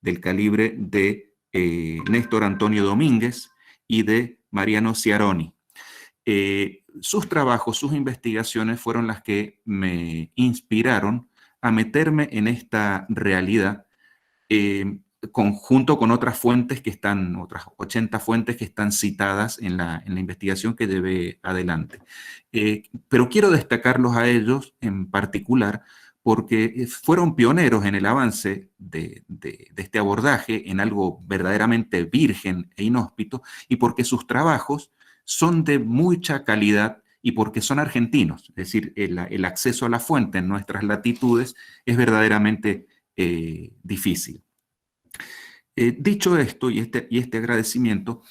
del calibre de Néstor Antonio Domínguez y de Mariano Ciaroni. Sus trabajos, sus investigaciones fueron las que me inspiraron a meterme en esta realidad, junto con otras fuentes que están, otras 80 fuentes que están citadas en la investigación que llevé adelante. Pero quiero destacarlos a ellos en particular porque fueron pioneros en el avance de este abordaje en algo verdaderamente virgen e inhóspito, y porque sus trabajos son de mucha calidad y porque son argentinos. Es decir, el acceso a la fuente en nuestras latitudes es verdaderamente difícil. Dicho esto y este agradecimiento,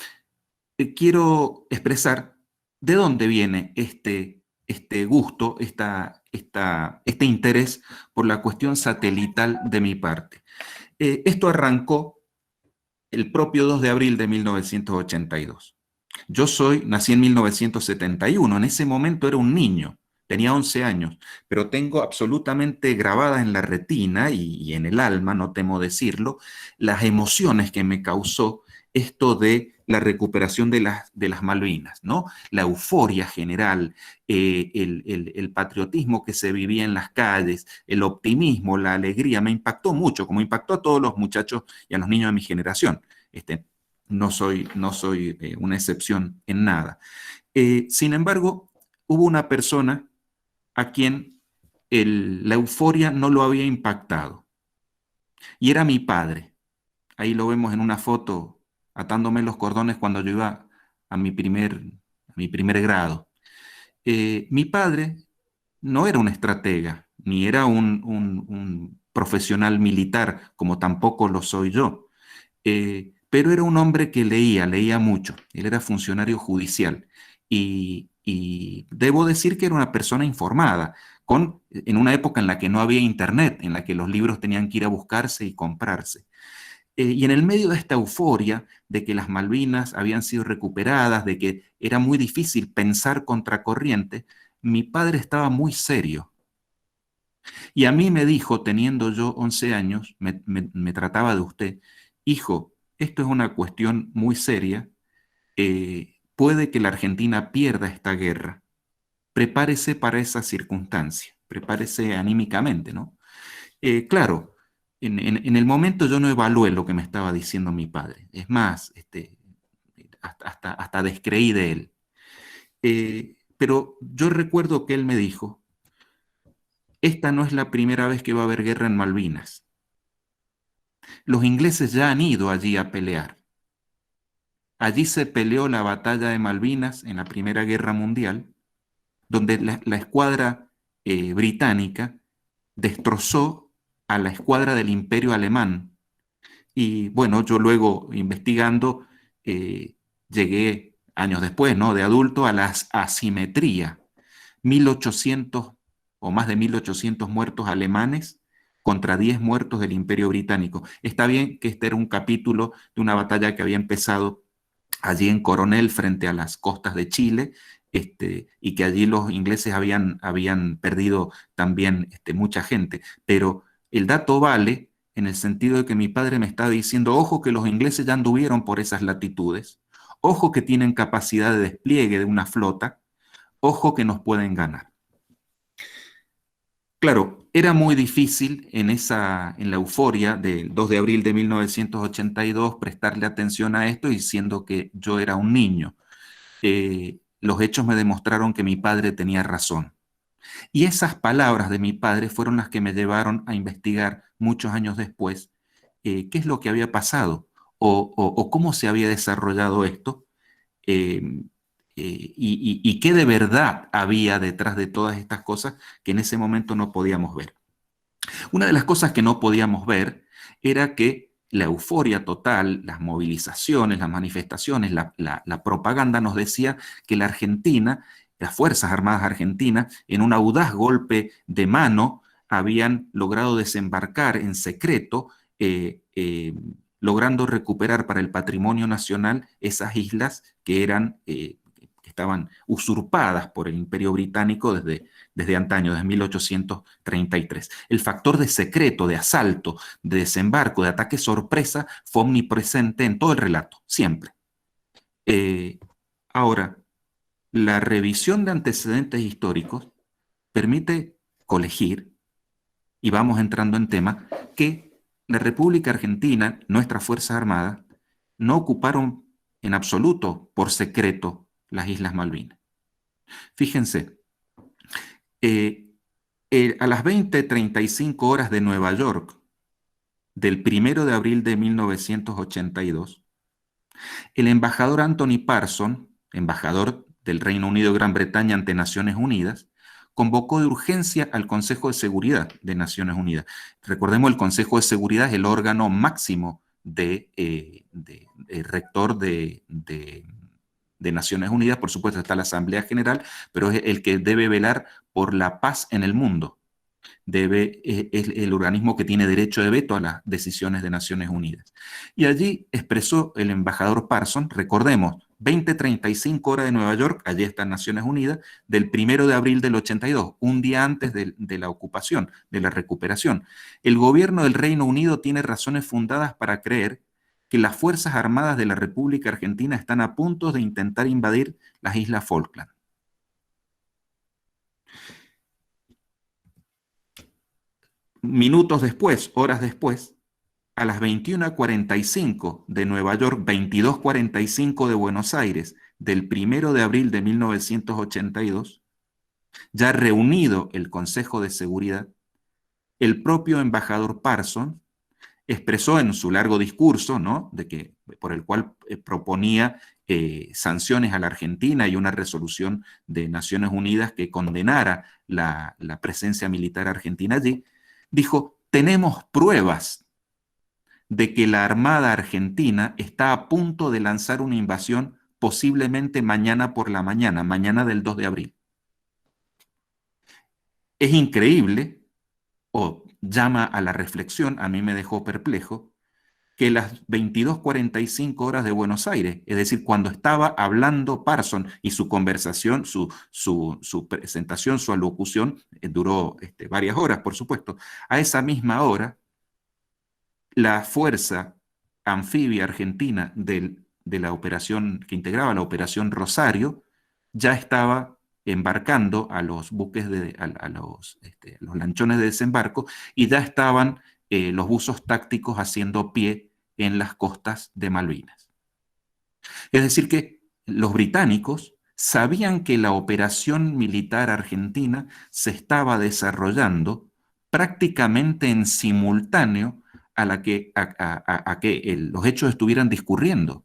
quiero expresar de dónde viene este gusto, este interés por la cuestión satelital de mi parte. Esto arrancó el propio 2 de abril de 1982. Nací en 1971, en ese momento era un niño, tenía 11 años, pero tengo absolutamente grabadas en la retina y en el alma, no temo decirlo, las emociones que me causó esto de la recuperación de las Malvinas, ¿no? La euforia general, el patriotismo que se vivía en las calles, el optimismo, la alegría, me impactó mucho, como impactó a todos los muchachos y a los niños de mi generación. No soy una excepción en nada. Sin embargo, hubo una persona a quien la euforia no lo había impactado, y era mi padre. Ahí lo vemos en una foto atándome los cordones cuando yo iba a mi primer grado. Mi padre no era un estratega, ni era un profesional militar, como tampoco lo soy yo. Pero era un hombre que leía mucho. Él era funcionario judicial y debo decir que era una persona informada, en una época en la que no había internet, en la que los libros tenían que ir a buscarse y comprarse. Y en el medio de esta euforia de que las Malvinas habían sido recuperadas, de que era muy difícil pensar contracorriente, mi padre estaba muy serio. Y a mí me dijo, teniendo yo 11 años, me trataba de usted: hijo, esto es una cuestión muy seria, puede que la Argentina pierda esta guerra, prepárese para esa circunstancia, prepárese anímicamente, ¿no? Claro, en el momento yo no evalué lo que me estaba diciendo mi padre, es más, hasta descreí de él. Pero yo recuerdo que él me dijo: esta no es la primera vez que va a haber guerra en Malvinas. Los ingleses ya han ido allí a pelear. Allí se peleó la batalla de Malvinas en la Primera Guerra Mundial, donde la escuadra británica destrozó a la escuadra del Imperio Alemán. Y bueno, yo luego investigando llegué años después, ¿no?, de adulto, a la asimetría. 1800 o más de 1800 muertos alemanes contra 10 muertos del Imperio Británico. Está bien que este era un capítulo de una batalla que había empezado allí en Coronel frente a las costas de Chile, y que allí los ingleses habían perdido también mucha gente. Pero el dato vale en el sentido de que mi padre me está diciendo: ojo que los ingleses ya anduvieron por esas latitudes, ojo que tienen capacidad de despliegue de una flota, ojo que nos pueden ganar. Claro, era muy difícil en la euforia del 2 de abril de 1982 prestarle atención a esto, diciendo que yo era un niño. Los hechos me demostraron que mi padre tenía razón. Y esas palabras de mi padre fueron las que me llevaron a investigar muchos años después qué es lo que había pasado o cómo se había desarrollado esto, eh, y qué de verdad había detrás de todas estas cosas que en ese momento no podíamos ver. Una de las cosas que no podíamos ver era que la euforia total, las movilizaciones, las manifestaciones, la propaganda nos decía que la Argentina, las Fuerzas Armadas Argentinas, en un audaz golpe de mano, habían logrado desembarcar en secreto, logrando recuperar para el patrimonio nacional esas islas que estaban usurpadas por el Imperio Británico desde antaño, desde 1833. El factor de secreto, de asalto, de desembarco, de ataque sorpresa fue omnipresente en todo el relato, siempre. Ahora, la revisión de antecedentes históricos permite colegir, y vamos entrando en tema, que la República Argentina, nuestras Fuerzas Armadas, no ocuparon en absoluto por secreto las Islas Malvinas. Fíjense, a las 20:35 horas de Nueva York, del 1 de abril de 1982, el embajador Anthony Parson, embajador del Reino Unido y Gran Bretaña ante Naciones Unidas, convocó de urgencia al Consejo de Seguridad de Naciones Unidas. Recordemos, el Consejo de Seguridad es el órgano máximo rector de Naciones Unidas. Por supuesto está la Asamblea General, pero es el que debe velar por la paz en el mundo. Es el organismo que tiene derecho de veto a las decisiones de Naciones Unidas. Y allí expresó el embajador Parson, recordemos, 20:35 horas de Nueva York, allí están Naciones Unidas, del 1 de abril del 82, un día antes de la ocupación, de la recuperación. El gobierno del Reino Unido tiene razones fundadas para creer que las Fuerzas Armadas de la República Argentina están a punto de intentar invadir las Islas Falkland. Minutos después, horas después, a las 21:45 de Nueva York, 22:45 de Buenos Aires, del 1 de abril de 1982, ya reunido el Consejo de Seguridad, el propio embajador Parson expresó en su largo discurso, ¿no?, por el cual proponía sanciones a la Argentina y una resolución de Naciones Unidas que condenara la presencia militar argentina allí, dijo: tenemos pruebas de que la Armada Argentina está a punto de lanzar una invasión posiblemente mañana por la mañana, mañana del 2 de abril. Es increíble, o llama a la reflexión, a mí me dejó perplejo, que las 22:45 horas de Buenos Aires, es decir, cuando estaba hablando Parson y su conversación, su presentación, su alocución, duró varias horas, por supuesto, a esa misma hora, la fuerza anfibia argentina de la operación que integraba la operación Rosario ya estaba embarcando a los buques, a los lanchones de desembarco, y ya estaban los buzos tácticos haciendo pie en las costas de Malvinas. Es decir, que los británicos sabían que la operación militar argentina se estaba desarrollando prácticamente en simultáneo a que los hechos estuvieran discurriendo.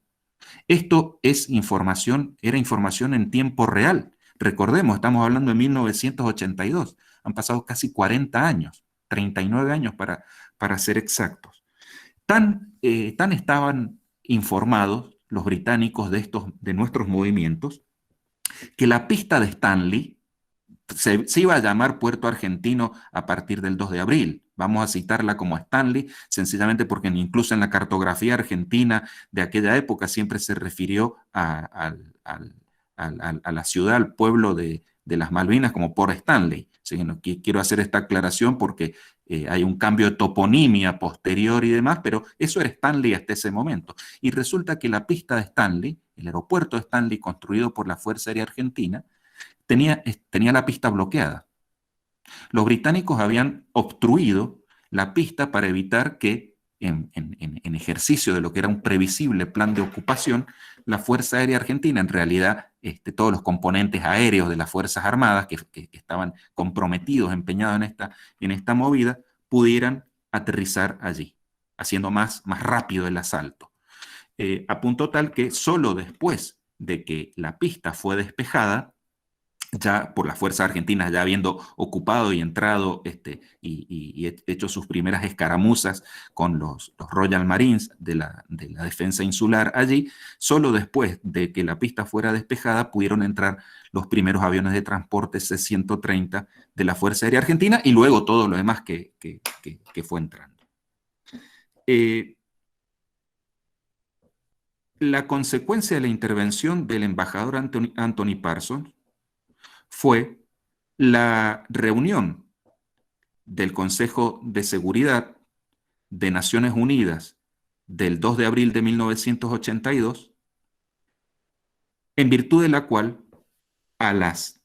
Esto era información en tiempo real. Recordemos, estamos hablando de 1982. Han pasado casi 40 años, 39 años para ser exactos. Tan estaban informados los británicos de nuestros movimientos, que la pista de Stanley se iba a llamar Puerto Argentino a partir del 2 de abril. Vamos a citarla como Stanley, sencillamente porque incluso en la cartografía argentina de aquella época siempre se refirió a la ciudad, al pueblo de las Malvinas como Port Stanley. Así que no, quiero hacer esta aclaración porque hay un cambio de toponimia posterior y demás, pero eso era Stanley hasta ese momento. Y resulta que la pista de Stanley, el aeropuerto de Stanley construido por la Fuerza Aérea Argentina, tenía la pista bloqueada. Los británicos habían obstruido la pista para evitar que, en ejercicio de lo que era un previsible plan de ocupación, la Fuerza Aérea Argentina, en realidad todos los componentes aéreos de las Fuerzas Armadas que estaban comprometidos, empeñados en esta movida, pudieran aterrizar allí, haciendo más rápido el asalto. A punto tal que solo después de que la pista fue despejada, ya por las fuerzas argentinas, ya habiendo ocupado y entrado y hecho sus primeras escaramuzas con los Royal Marines de la defensa insular allí, solo después de que la pista fuera despejada pudieron entrar los primeros aviones de transporte C-130 de la Fuerza Aérea Argentina, y luego todo lo demás que fue entrando. La consecuencia de la intervención del embajador Anthony Parsons fue la reunión del Consejo de Seguridad de Naciones Unidas del 2 de abril de 1982, en virtud de la cual a las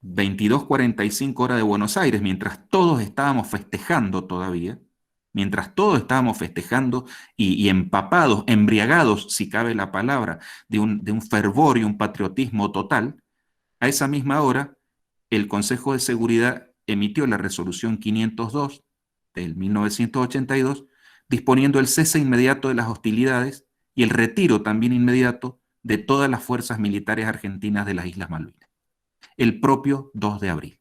22:45 horas de Buenos Aires, mientras todos estábamos festejando todavía, mientras todos estábamos festejando y empapados, embriagados, si cabe la palabra, de un fervor y un patriotismo total, a esa misma hora el Consejo de Seguridad emitió la resolución 502 del 1982, disponiendo el cese inmediato de las hostilidades y el retiro también inmediato de todas las fuerzas militares argentinas de las Islas Malvinas, el propio 2 de abril,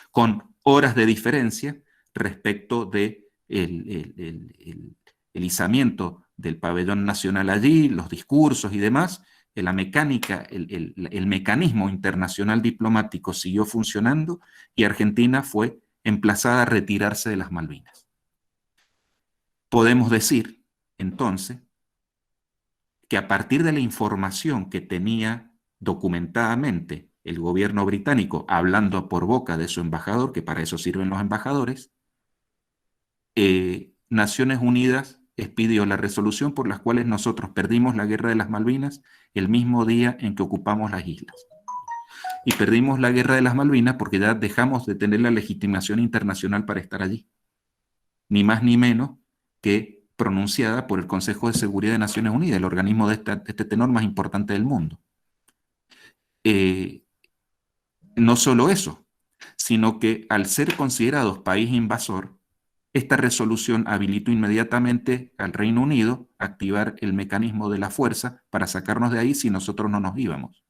con horas de diferencia respecto de el izamiento del pabellón nacional allí, los discursos y demás. La mecánica, el mecanismo internacional diplomático siguió funcionando y Argentina fue emplazada a retirarse de las Malvinas. Podemos decir, entonces, que a partir de la información que tenía documentadamente el gobierno británico, hablando por boca de su embajador, que para eso sirven los embajadores, Naciones Unidas expidió la resolución por las cuales nosotros perdimos la guerra de las Malvinas el mismo día en que ocupamos las islas. Y perdimos la guerra de las Malvinas porque ya dejamos de tener la legitimación internacional para estar allí. Ni más ni menos que pronunciada por el Consejo de Seguridad de Naciones Unidas, el organismo de este tenor más importante del mundo. No solo eso, sino que al ser considerados país invasor, esta resolución habilitó inmediatamente al Reino Unido a activar el mecanismo de la fuerza para sacarnos de ahí si nosotros no nos íbamos.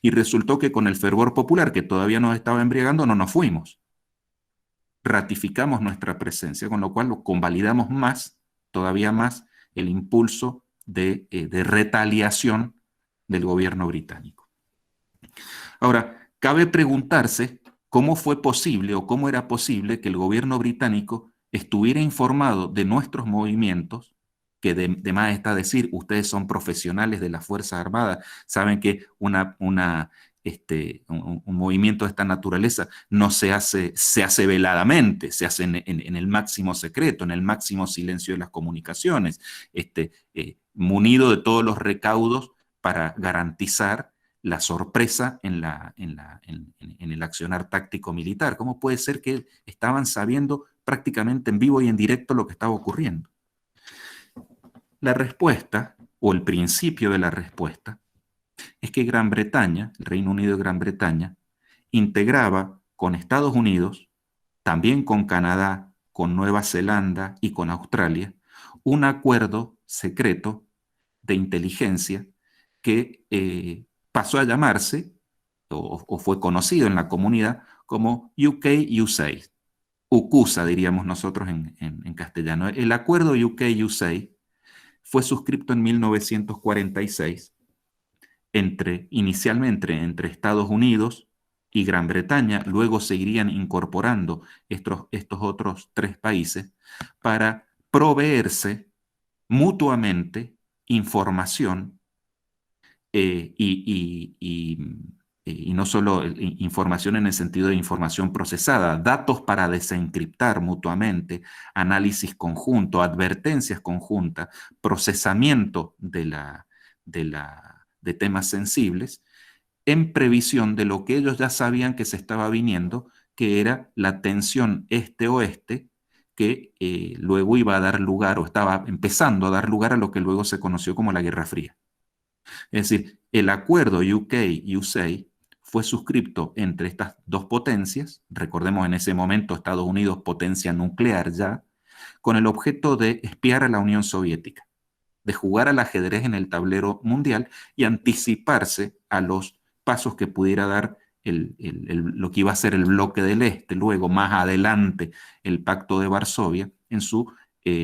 Y resultó que con el fervor popular que todavía nos estaba embriagando no nos fuimos. Ratificamos nuestra presencia, con lo cual lo convalidamos más, todavía más, el impulso de retaliación del gobierno británico. Ahora, cabe preguntarse cómo fue posible o cómo era posible que el gobierno británico estuviera informado de nuestros movimientos, que de más está decir, ustedes son profesionales de las Fuerzas Armadas, saben que un movimiento de esta naturaleza no se hace veladamente, se hace en el máximo secreto, en el máximo silencio de las comunicaciones, munido de todos los recaudos para garantizar la sorpresa en el accionar táctico militar. ¿Cómo puede ser que estaban sabiendo prácticamente en vivo y en directo lo que estaba ocurriendo? La respuesta, o el principio de la respuesta, es que Gran Bretaña, el Reino Unido y Gran Bretaña, integraba con Estados Unidos, también con Canadá, con Nueva Zelanda y con Australia, un acuerdo secreto de inteligencia que pasó a llamarse, o fue conocido en la comunidad, como UK-USA, UCUSA diríamos nosotros en castellano. El acuerdo UK-USA fue suscrito en 1946 inicialmente entre Estados Unidos y Gran Bretaña, luego se irían incorporando estos otros tres países para proveerse mutuamente información y no solo información en el sentido de información procesada, datos para desencriptar mutuamente, análisis conjunto, advertencias conjuntas, procesamiento de temas sensibles, en previsión de lo que ellos ya sabían que se estaba viniendo, que era la tensión este-oeste, que luego iba a dar lugar, o estaba empezando a dar lugar a lo que luego se conoció como la Guerra Fría. Es decir, el acuerdo UK-USA fue suscrito entre estas dos potencias, recordemos en ese momento Estados Unidos potencia nuclear ya, con el objeto de espiar a la Unión Soviética, de jugar al ajedrez en el tablero mundial y anticiparse a los pasos que pudiera dar lo que iba a ser el bloque del Este, luego más adelante el Pacto de Varsovia, en su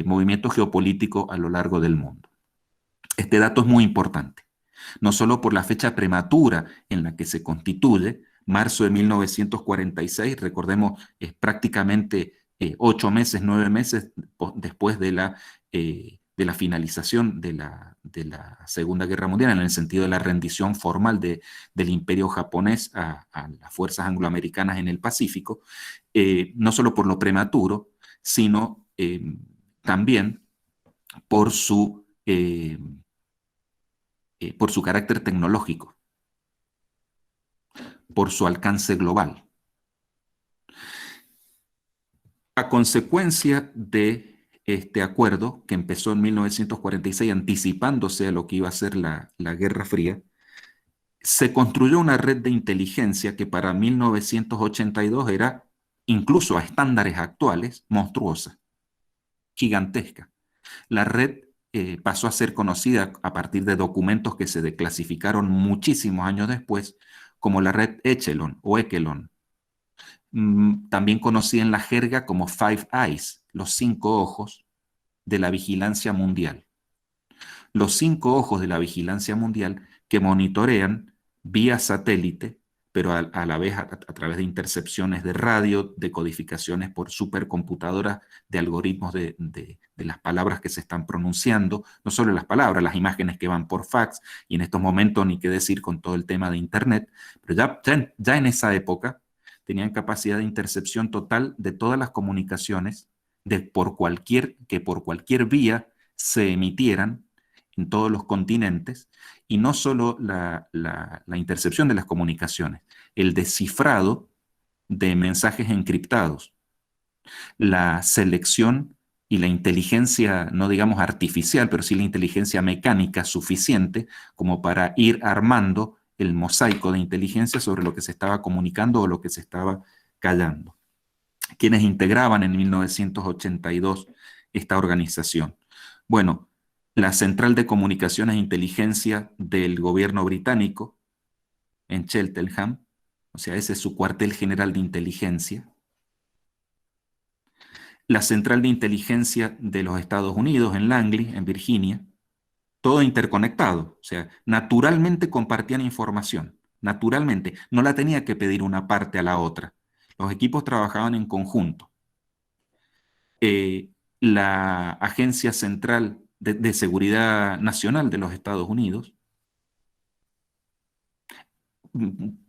movimiento geopolítico a lo largo del mundo. Este dato es muy importante, no solo por la fecha prematura en la que se constituye, marzo de 1946, recordemos, es prácticamente 8 meses, 9 meses después de la de la finalización de la Segunda Guerra Mundial, en el sentido de la rendición formal del imperio japonés a las fuerzas angloamericanas en el Pacífico, no solo por lo prematuro, sino también por su carácter tecnológico, por su alcance global. A consecuencia de este acuerdo, que empezó en 1946, anticipándose a lo que iba a ser la Guerra Fría, se construyó una red de inteligencia que para 1982 era, incluso a estándares actuales, monstruosa, gigantesca. La red pasó a ser conocida a partir de documentos que se declasificaron muchísimos años después como la red Echelon o Echelon, también conocida en la jerga como Five Eyes, los 5 ojos de la vigilancia mundial. Los 5 ojos de la vigilancia mundial que monitorean vía satélite, pero a la vez a través de intercepciones de radio, de codificaciones por supercomputadoras, de algoritmos de las palabras que se están pronunciando, no solo las palabras, las imágenes que van por fax, y en estos momentos ni qué decir con todo el tema de Internet, pero ya en esa época tenían capacidad de intercepción total de todas las comunicaciones que por cualquier vía se emitieran en todos los continentes, y no solo la intercepción de las comunicaciones, el descifrado de mensajes encriptados, la selección y la inteligencia, no digamos artificial, pero sí la inteligencia mecánica suficiente como para ir armando el mosaico de inteligencia sobre lo que se estaba comunicando o lo que se estaba callando. ¿Quiénes integraban en 1982 esta organización? Bueno, la Central de Comunicaciones e Inteligencia del gobierno británico en Cheltenham, o sea, ese es su cuartel general de inteligencia. La Central de Inteligencia de los Estados Unidos en Langley, en Virginia, todo interconectado, o sea, naturalmente compartían información, naturalmente, no la tenía que pedir una parte a la otra. Los equipos trabajaban en conjunto. La Agencia Central de Seguridad Nacional de los Estados Unidos.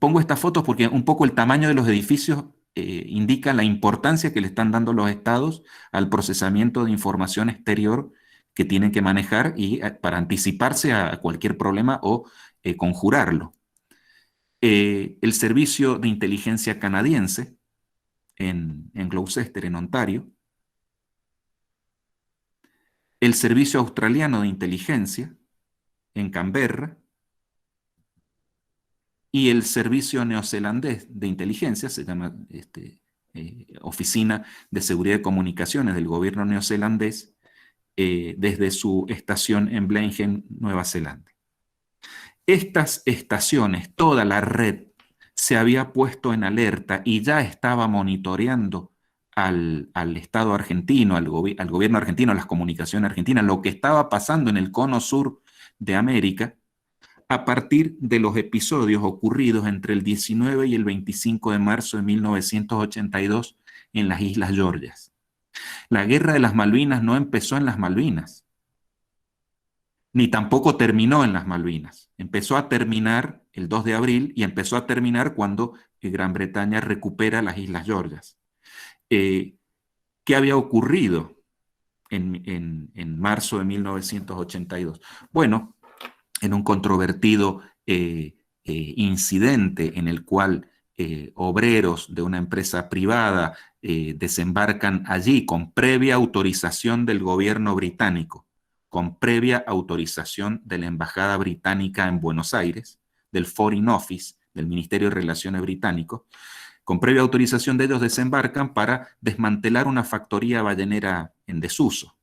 Pongo estas fotos porque un poco el tamaño de los edificios indica la importancia que le están dando los estados al procesamiento de información exterior que tienen que manejar y para anticiparse a cualquier problema o conjurarlo. El Servicio de Inteligencia Canadiense en Gloucester, en Ontario. El Servicio Australiano de Inteligencia en Canberra. Y el Servicio Neozelandés de Inteligencia, se llama Oficina de Seguridad de Comunicaciones del gobierno neozelandés, desde su estación en Blenheim, Nueva Zelanda. Estas estaciones, toda la red, se había puesto en alerta y ya estaba monitoreando al Estado argentino, al gobierno argentino, a las comunicaciones argentinas, lo que estaba pasando en el cono sur de América, a partir de los episodios ocurridos entre el 19 y el 25 de marzo de 1982 en las Islas Georgias. La Guerra de las Malvinas no empezó en las Malvinas, ni tampoco terminó en las Malvinas. Empezó a terminar el 2 de abril y empezó a terminar cuando Gran Bretaña recupera las Islas Georgias. ¿Qué había ocurrido en marzo de 1982? Bueno, en un controvertido incidente en el cual obreros de una empresa privada desembarcan allí con previa autorización del gobierno británico, con previa autorización de la Embajada Británica en Buenos Aires, del Foreign Office, del Ministerio de Relaciones Británico, con previa autorización de ellos desembarcan para desmantelar una factoría ballenera en desuso.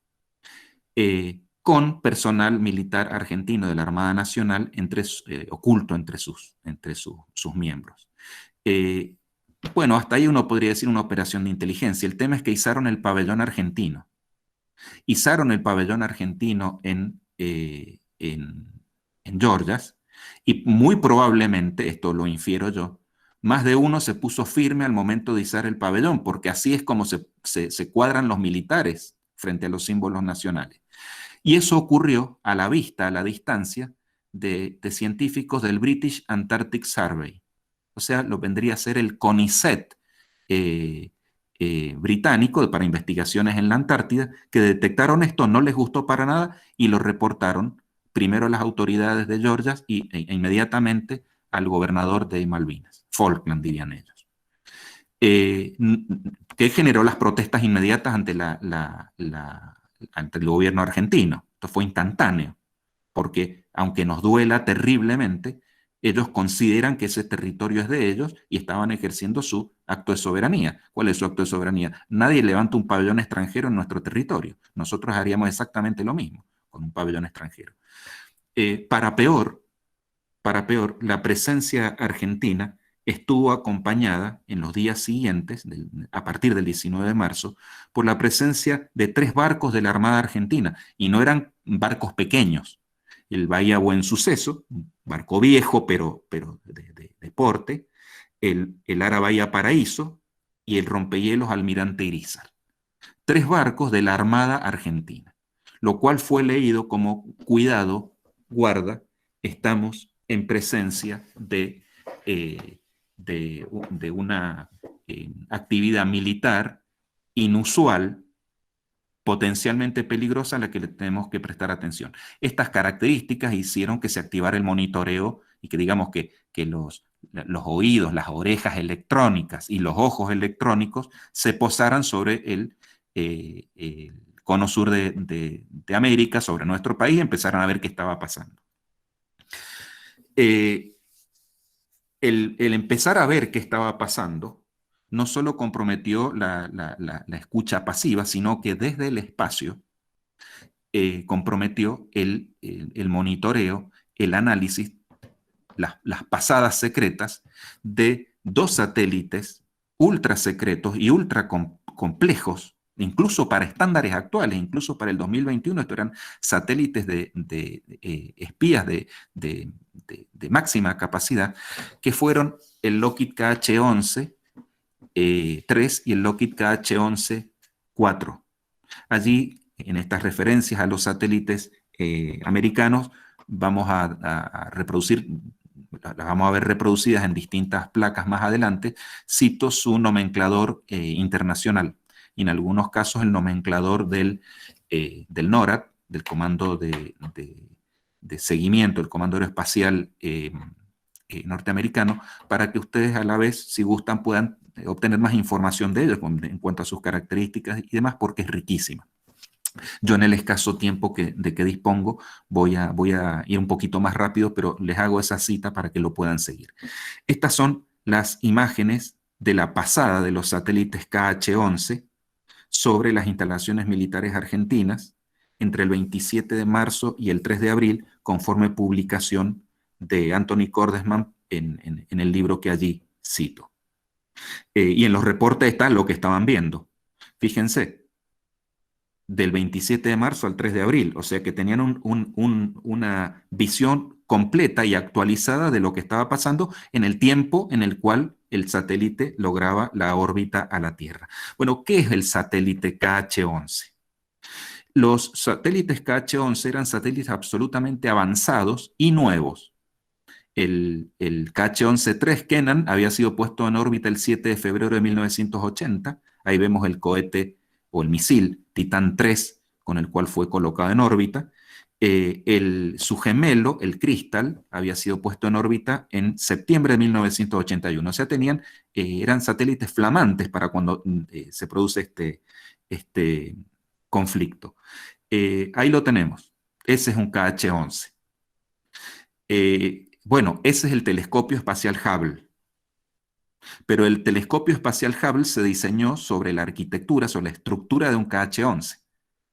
Con personal militar argentino de la Armada Nacional oculto entre sus miembros. Bueno, hasta ahí uno podría decir una operación de inteligencia. El tema es que izaron el pabellón argentino. Izaron el pabellón argentino en Georgias, y muy probablemente, esto lo infiero yo, más de uno se puso firme al momento de izar el pabellón, porque así es como se cuadran los militares frente a los símbolos nacionales. Y eso ocurrió a la vista, a la distancia, de científicos del British Antarctic Survey. O sea, lo vendría a ser el CONICET británico para investigaciones en la Antártida, que detectaron esto, no les gustó para nada y lo reportaron primero a las autoridades de Georgia e inmediatamente al gobernador de Malvinas, Falkland dirían ellos, que generó las protestas inmediatas ante el gobierno argentino. Esto fue instantáneo, porque aunque nos duela terriblemente, ellos consideran que ese territorio es de ellos y estaban ejerciendo su acto de soberanía. ¿Cuál es su acto de soberanía? Nadie levanta un pabellón extranjero en nuestro territorio. Nosotros haríamos exactamente lo mismo con un pabellón extranjero. Para peor, la presencia argentina estuvo acompañada en los días siguientes, a partir del 19 de marzo, por la presencia de 3 barcos de la Armada Argentina, y no eran barcos pequeños. El Bahía Buen Suceso, un barco viejo, pero de porte, el Ara Bahía Paraíso y el rompehielos Almirante Irizar. 3 barcos de la Armada Argentina, lo cual fue leído como cuidado, guarda, estamos en presencia de una actividad militar inusual, potencialmente peligrosa, a la que le tenemos que prestar atención. Estas características hicieron que se activara el monitoreo y que digamos que los oídos, las orejas electrónicas y los ojos electrónicos se posaran sobre el cono sur de América, sobre nuestro país, y empezaron a ver qué estaba pasando. El empezar a ver qué estaba pasando no solo comprometió la escucha pasiva, sino que desde el espacio comprometió el monitoreo, el análisis, las pasadas secretas de 2 satélites ultra secretos y ultra complejos, incluso para estándares actuales, incluso para el 2021, estos eran satélites de espías de máxima capacidad, que fueron el Lockheed KH-11 3 y el Lockheed KH-11 4. Allí, en estas referencias a los satélites americanos, vamos a reproducir, las vamos a ver reproducidas en distintas placas más adelante. Cito su nomenclador internacional, y en algunos casos el nomenclador del NORAD, del Comando de Seguimiento, el Comando Aeroespacial norteamericano, para que ustedes a la vez, si gustan, puedan obtener más información de ellos en cuanto a sus características y demás, porque es riquísima. Yo en el escaso tiempo de que dispongo voy a ir un poquito más rápido, pero les hago esa cita para que lo puedan seguir. Estas son las imágenes de la pasada de los satélites KH-11 sobre las instalaciones militares argentinas entre el 27 de marzo y el 3 de abril, conforme publicación de Anthony Cordesman en el libro que allí cito. Y en los reportes está lo que estaban viendo. Fíjense, del 27 de marzo al 3 de abril, o sea que tenían una visión completa y actualizada de lo que estaba pasando en el tiempo en el cual el satélite lograba la órbita a la Tierra. Bueno, ¿qué es el satélite KH-11? Los satélites KH-11 eran satélites absolutamente avanzados y nuevos. El KH-11-3 Kenan había sido puesto en órbita el 7 de febrero de 1980. Ahí vemos el cohete o el misil Titan 3 con el cual fue colocado en órbita. Su gemelo, el Crystal, había sido puesto en órbita en septiembre de 1981. O sea, eran satélites flamantes para cuando se produce este conflicto. Ahí lo tenemos. Ese es un KH-11. Bueno, ese es el telescopio espacial Hubble. Pero el telescopio espacial Hubble se diseñó sobre la arquitectura, sobre la estructura de un KH-11,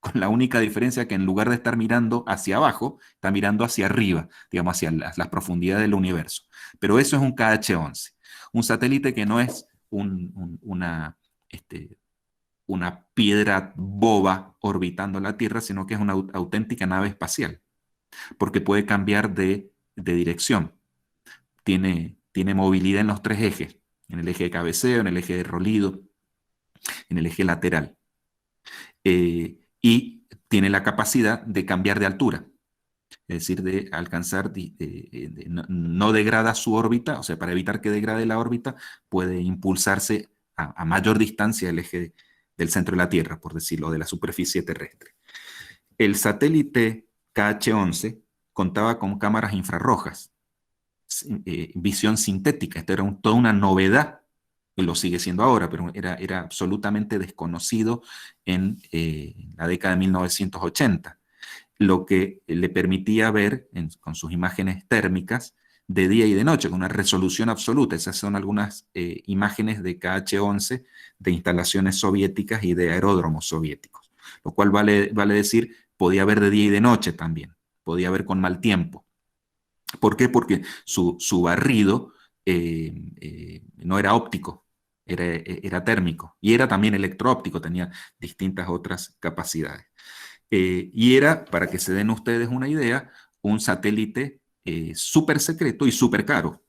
con la única diferencia que en lugar de estar mirando hacia abajo, está mirando hacia arriba, digamos, hacia las profundidades del universo. Pero eso es un KH-11, un satélite que no es una piedra boba orbitando la Tierra, sino que es una auténtica nave espacial, porque puede cambiar de dirección. Tiene movilidad en los 3 ejes, en el eje de cabeceo, en el eje de rolido, en el eje lateral. Y tiene la capacidad de cambiar de altura, es decir, de alcanzar, no degrada su órbita, o sea, para evitar que degrade la órbita, puede impulsarse a mayor distancia del eje del centro de la Tierra, por decirlo, de la superficie terrestre. El satélite KH-11 contaba con cámaras infrarrojas, visión sintética. Esto era toda una novedad, y lo sigue siendo ahora, pero era absolutamente desconocido en la década de 1980, lo que le permitía ver con sus imágenes térmicas de día y de noche, con una resolución absoluta. Esas son algunas imágenes de KH-11 de instalaciones soviéticas y de aeródromos soviéticos, lo cual vale decir, podía ver de día y de noche también, podía ver con mal tiempo. ¿Por qué? Porque su barrido no era óptico, era térmico, y era también electro-óptico, tenía distintas otras capacidades. Y era, para que se den ustedes una idea, un satélite súper secreto y súper caro.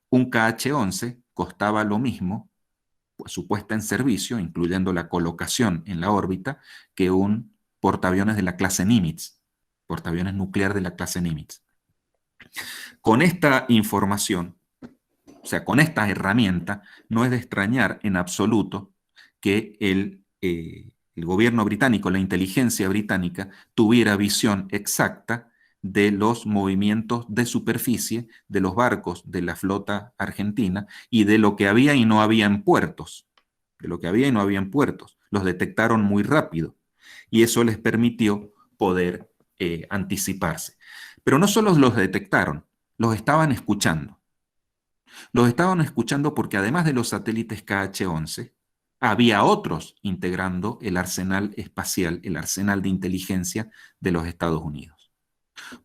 Un KH-11 costaba lo mismo, pues, su puesta en servicio, incluyendo la colocación en la órbita, que un portaaviones de la clase Nimitz, portaaviones nuclear de la clase Nimitz. Con esta información, o sea, con esta herramienta, no es de extrañar en absoluto que el gobierno británico, la inteligencia británica, tuviera visión exacta de los movimientos de superficie de los barcos de la flota argentina y de lo que había y no había en puertos. De lo que había y no había en puertos. Los detectaron muy rápido y eso les permitió poder anticiparse. Pero no solo los detectaron, los estaban escuchando. Los estaban escuchando porque además de los satélites KH-11, había otros integrando el arsenal espacial, el arsenal de inteligencia de los Estados Unidos.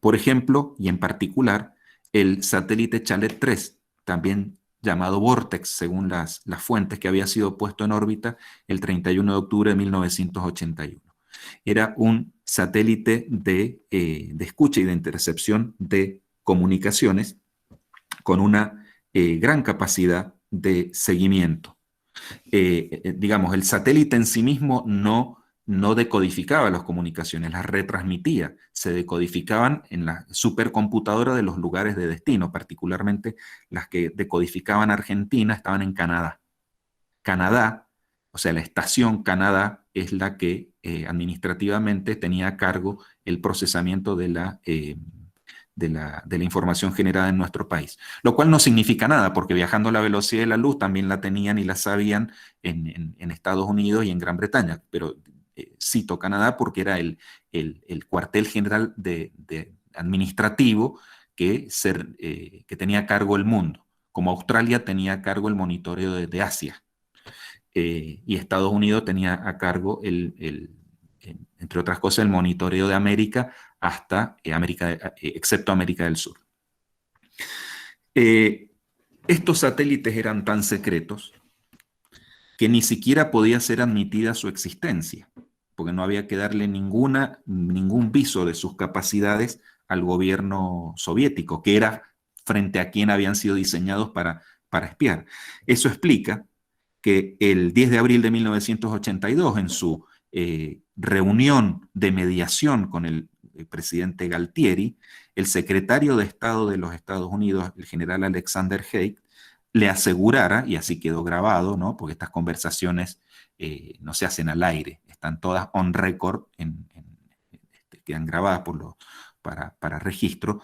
Por ejemplo, y en particular, el satélite Chalet 3, también llamado Vortex, según las fuentes, que había sido puesto en órbita el 31 de octubre de 1981. Era un satélite de escucha y de intercepción de comunicaciones con una gran capacidad de seguimiento. Digamos, el satélite en sí mismo no decodificaba las comunicaciones, las retransmitía, se decodificaban en la supercomputadora de los lugares de destino, particularmente las que decodificaban Argentina estaban en Canadá. Canadá, o sea, la estación Canadá es la que administrativamente tenía a cargo el procesamiento de la información generada en nuestro país. Lo cual no significa nada, porque viajando a la velocidad de la luz también la tenían y la sabían en Estados Unidos y en Gran Bretaña. Pero cito Canadá porque era el cuartel general administrativo que tenía a cargo el mundo, como Australia tenía a cargo el monitoreo de Asia. Y Estados Unidos tenía a cargo, entre otras cosas, el monitoreo de América hasta excepto América del Sur. Estos satélites eran tan secretos que ni siquiera podía ser admitida su existencia, porque no había que darle ningún viso de sus capacidades al gobierno soviético, que era frente a quien habían sido diseñados para espiar. Eso explica que el 10 de abril de 1982, en su reunión de mediación con el presidente Galtieri, el secretario de Estado de los Estados Unidos, el general Alexander Haig, le asegurara, y así quedó grabado, ¿no? Porque estas conversaciones no se hacen al aire, están todas on record, quedan grabadas para registro.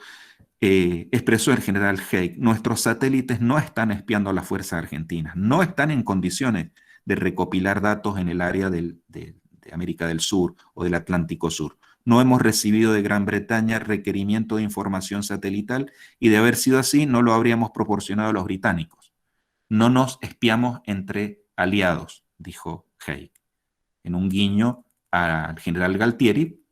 Expresó el general Haig: nuestros satélites no están espiando a las fuerzas argentinas, no están en condiciones de recopilar datos en el área de América del Sur o del Atlántico Sur. No hemos recibido de Gran Bretaña requerimiento de información satelital y, de haber sido así, no lo habríamos proporcionado a los británicos. No nos espiamos entre aliados, dijo Haig, en un guiño al general Galtieri,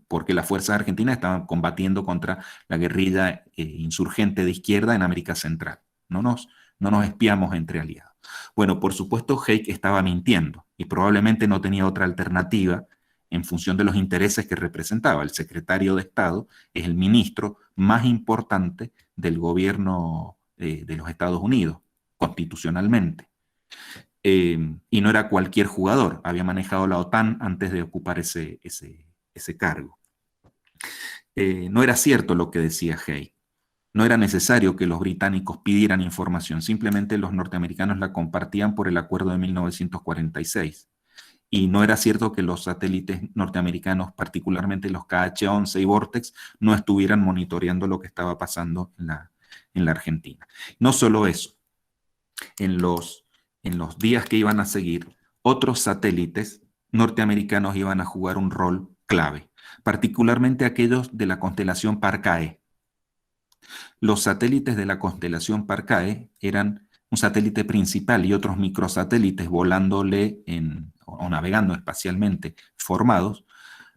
porque las fuerzas argentinas estaban combatiendo contra la guerrilla insurgente de izquierda en América Central. No nos espiamos entre aliados. Bueno, por supuesto, Haig estaba mintiendo y probablemente no tenía otra alternativa en función de los intereses que representaba. El secretario de Estado es el ministro más importante del gobierno de los Estados Unidos, constitucionalmente. y no era cualquier jugador, había manejado la OTAN antes de ocupar ese cargo. No era cierto lo que decía Hay. No era necesario que los británicos pidieran información, simplemente los norteamericanos la compartían por el acuerdo de 1946. Y no era cierto que los satélites norteamericanos, particularmente los KH-11 y Vortex, no estuvieran monitoreando lo que estaba pasando en la Argentina. No solo eso, en los días que iban a seguir, otros satélites norteamericanos iban a jugar un rol clave, particularmente aquellos de la constelación Parcae. Los satélites de la constelación Parcae eran un satélite principal y otros microsatélites volándole o navegando espacialmente formados,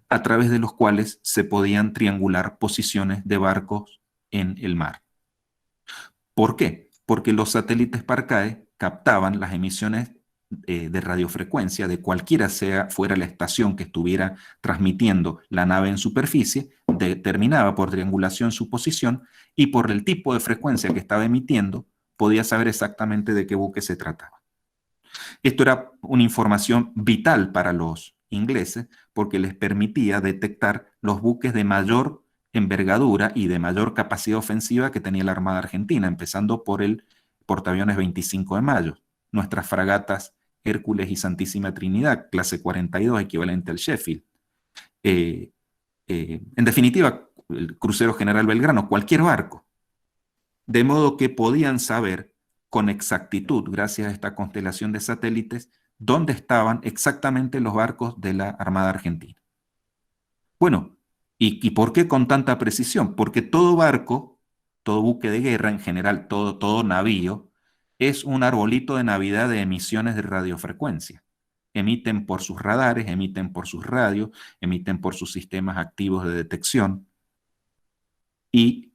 a través de los cuales se podían triangular posiciones de barcos en el mar. ¿Por qué? Porque los satélites Parcae captaban las emisiones de radiofrecuencia de cualquiera fuera la estación que estuviera transmitiendo la nave en superficie, determinaba por triangulación su posición y por el tipo de frecuencia que estaba emitiendo podía saber exactamente de qué buque se trataba. Esto era una información vital para los ingleses porque les permitía detectar los buques de mayor envergadura y de mayor capacidad ofensiva que tenía la Armada Argentina, empezando por el portaaviones 25 de mayo, nuestras fragatas Hércules y Santísima Trinidad, clase 42, equivalente al Sheffield. En definitiva, el crucero General Belgrano, cualquier barco. De modo que podían saber con exactitud, gracias a esta constelación de satélites, dónde estaban exactamente los barcos de la Armada Argentina. Bueno, ¿y por qué con tanta precisión? Porque todo barco, todo buque de guerra, en general todo navío, es un arbolito de Navidad de emisiones de radiofrecuencia. Emiten por sus radares, emiten por sus radios, emiten por sus sistemas activos de detección. Y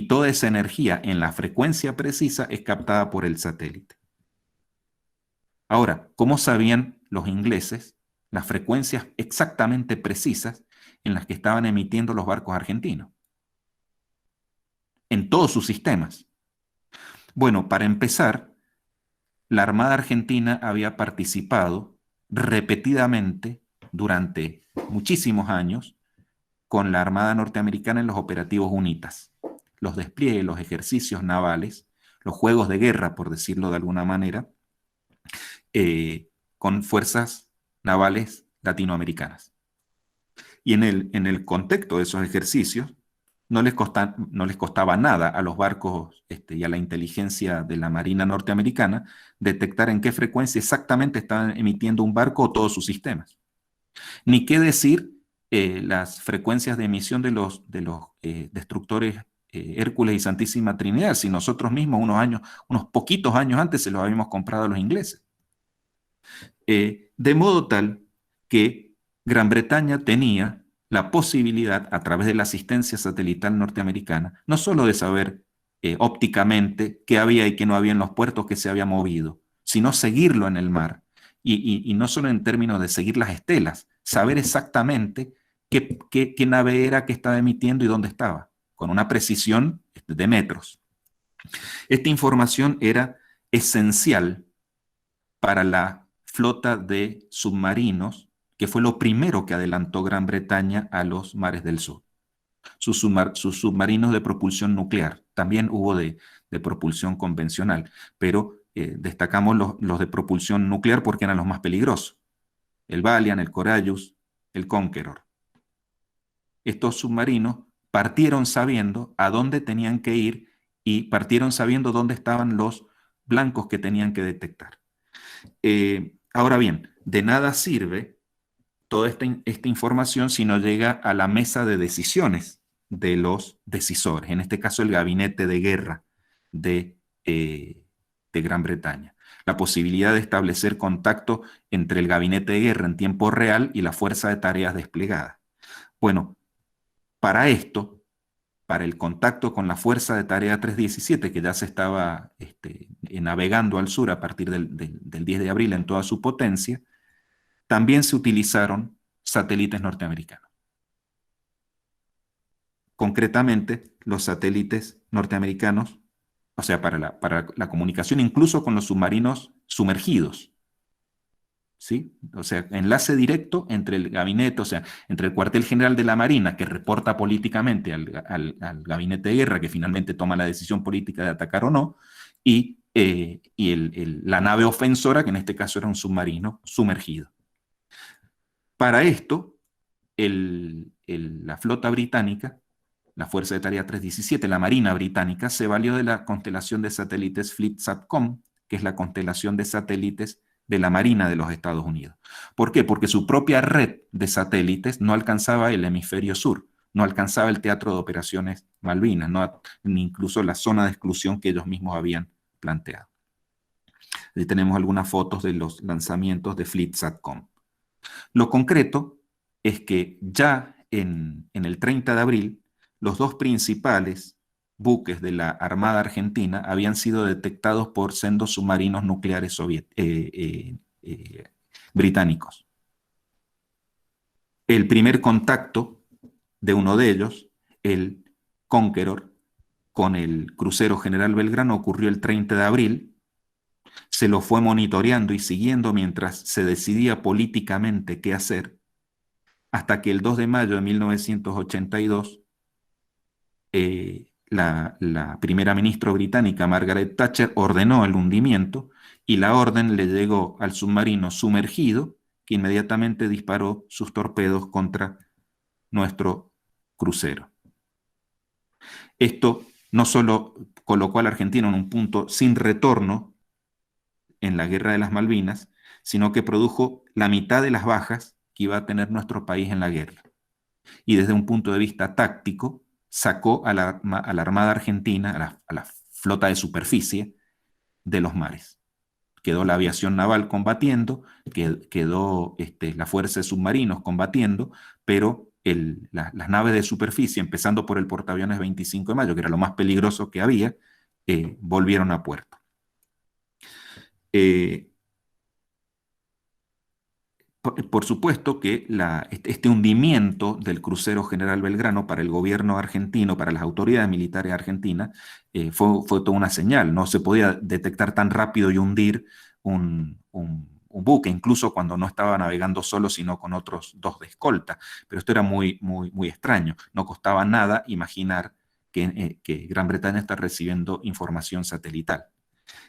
toda esa energía en la frecuencia precisa es captada por el satélite. Ahora, ¿cómo sabían los ingleses las frecuencias exactamente precisas en las que estaban emitiendo los barcos argentinos? En todos sus sistemas. Bueno, para empezar, la Armada Argentina había participado repetidamente durante muchísimos años con la Armada Norteamericana en los operativos UNITAS, los despliegues, los ejercicios navales, los juegos de guerra, por decirlo de alguna manera, con fuerzas navales latinoamericanas. Y en el contexto de esos ejercicios, no les costaba nada a los barcos y a la inteligencia de la Marina norteamericana detectar en qué frecuencia exactamente estaban emitiendo un barco o todos sus sistemas. Ni qué decir las frecuencias de emisión de los destructores Hércules y Santísima Trinidad, si nosotros mismos unos poquitos años antes se los habíamos comprado a los ingleses. De modo tal que Gran Bretaña tenía la posibilidad, a través de la asistencia satelital norteamericana, no solo de saber ópticamente qué había y qué no había en los puertos que se había movido, sino seguirlo en el mar. Y no solo en términos de seguir las estelas, saber exactamente qué nave era que estaba emitiendo y dónde estaba, con una precisión de metros. Esta información era esencial para la flota de submarinos, que fue lo primero que adelantó Gran Bretaña a los mares del sur. Sus submarinos de propulsión nuclear, también hubo de propulsión convencional, pero destacamos los de propulsión nuclear porque eran los más peligrosos. El Valiant, el Courageous, el Conqueror. Estos submarinos partieron sabiendo a dónde tenían que ir y partieron sabiendo dónde estaban los blancos que tenían que detectar. Ahora bien, de nada sirve toda esta información si no llega a la mesa de decisiones de los decisores, en este caso el gabinete de guerra de Gran Bretaña. La posibilidad de establecer contacto entre el gabinete de guerra en tiempo real y la fuerza de tareas desplegada. Bueno, para esto, para el contacto con la fuerza de tarea 317, que ya se estaba navegando al sur a partir del 10 de abril en toda su potencia, también se utilizaron satélites norteamericanos. Concretamente, los satélites norteamericanos, o sea, para la comunicación incluso con los submarinos sumergidos, ¿sí? O sea, enlace directo entre el gabinete, o sea, entre el cuartel general de la Marina, que reporta políticamente al gabinete de guerra, que finalmente toma la decisión política de atacar o no, y la nave ofensora, que en este caso era un submarino sumergido. Para esto, la flota británica, la Fuerza de Tarea 317, la Marina británica, se valió de la constelación de satélites FleetSatcom, que es la constelación de satélites de la Marina de los Estados Unidos. ¿Por qué? Porque su propia red de satélites no alcanzaba el hemisferio sur, no alcanzaba el teatro de operaciones Malvinas, ni incluso la zona de exclusión que ellos mismos habían planteado. Ahí tenemos algunas fotos de los lanzamientos de FleetSatcom. Lo concreto es que ya en el 30 de abril, los dos principales buques de la Armada Argentina habían sido detectados por sendos submarinos nucleares británicos. El primer contacto de uno de ellos, el Conqueror, con el crucero General Belgrano ocurrió el 30 de abril. Se lo fue monitoreando y siguiendo mientras se decidía políticamente qué hacer, hasta que el 2 de mayo de 1982 la primera ministra británica Margaret Thatcher ordenó el hundimiento y la orden le llegó al submarino sumergido, que inmediatamente disparó sus torpedos contra nuestro crucero. Esto no solo colocó a la Argentina en un punto sin retorno en la Guerra de las Malvinas, sino que produjo la mitad de las bajas que iba a tener nuestro país en la guerra. Y desde un punto de vista táctico, sacó a la Armada Argentina, a la flota de superficie, de los mares. Quedó la aviación naval combatiendo, quedó la fuerza de submarinos combatiendo, pero las naves de superficie, empezando por el portaaviones 25 de mayo, que era lo más peligroso que había, volvieron a puerto. Por supuesto que este hundimiento del crucero General Belgrano para el gobierno argentino, para las autoridades militares argentinas, fue toda una señal. No se podía detectar tan rápido y hundir un buque, incluso cuando no estaba navegando solo, sino con otros dos de escolta. Pero esto era muy, muy, muy extraño. No costaba nada imaginar que Gran Bretaña está recibiendo información satelital.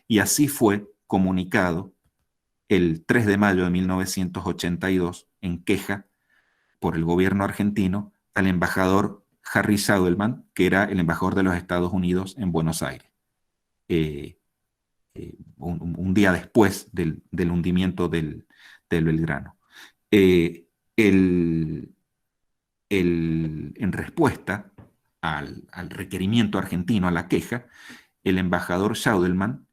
Y así fue comunicado el 3 de mayo de 1982 en queja por el gobierno argentino al embajador Harry Saudelman, que era el embajador de los Estados Unidos en Buenos Aires, un día después del hundimiento del Belgrano. En respuesta al requerimiento argentino, a la queja, el embajador Saudelman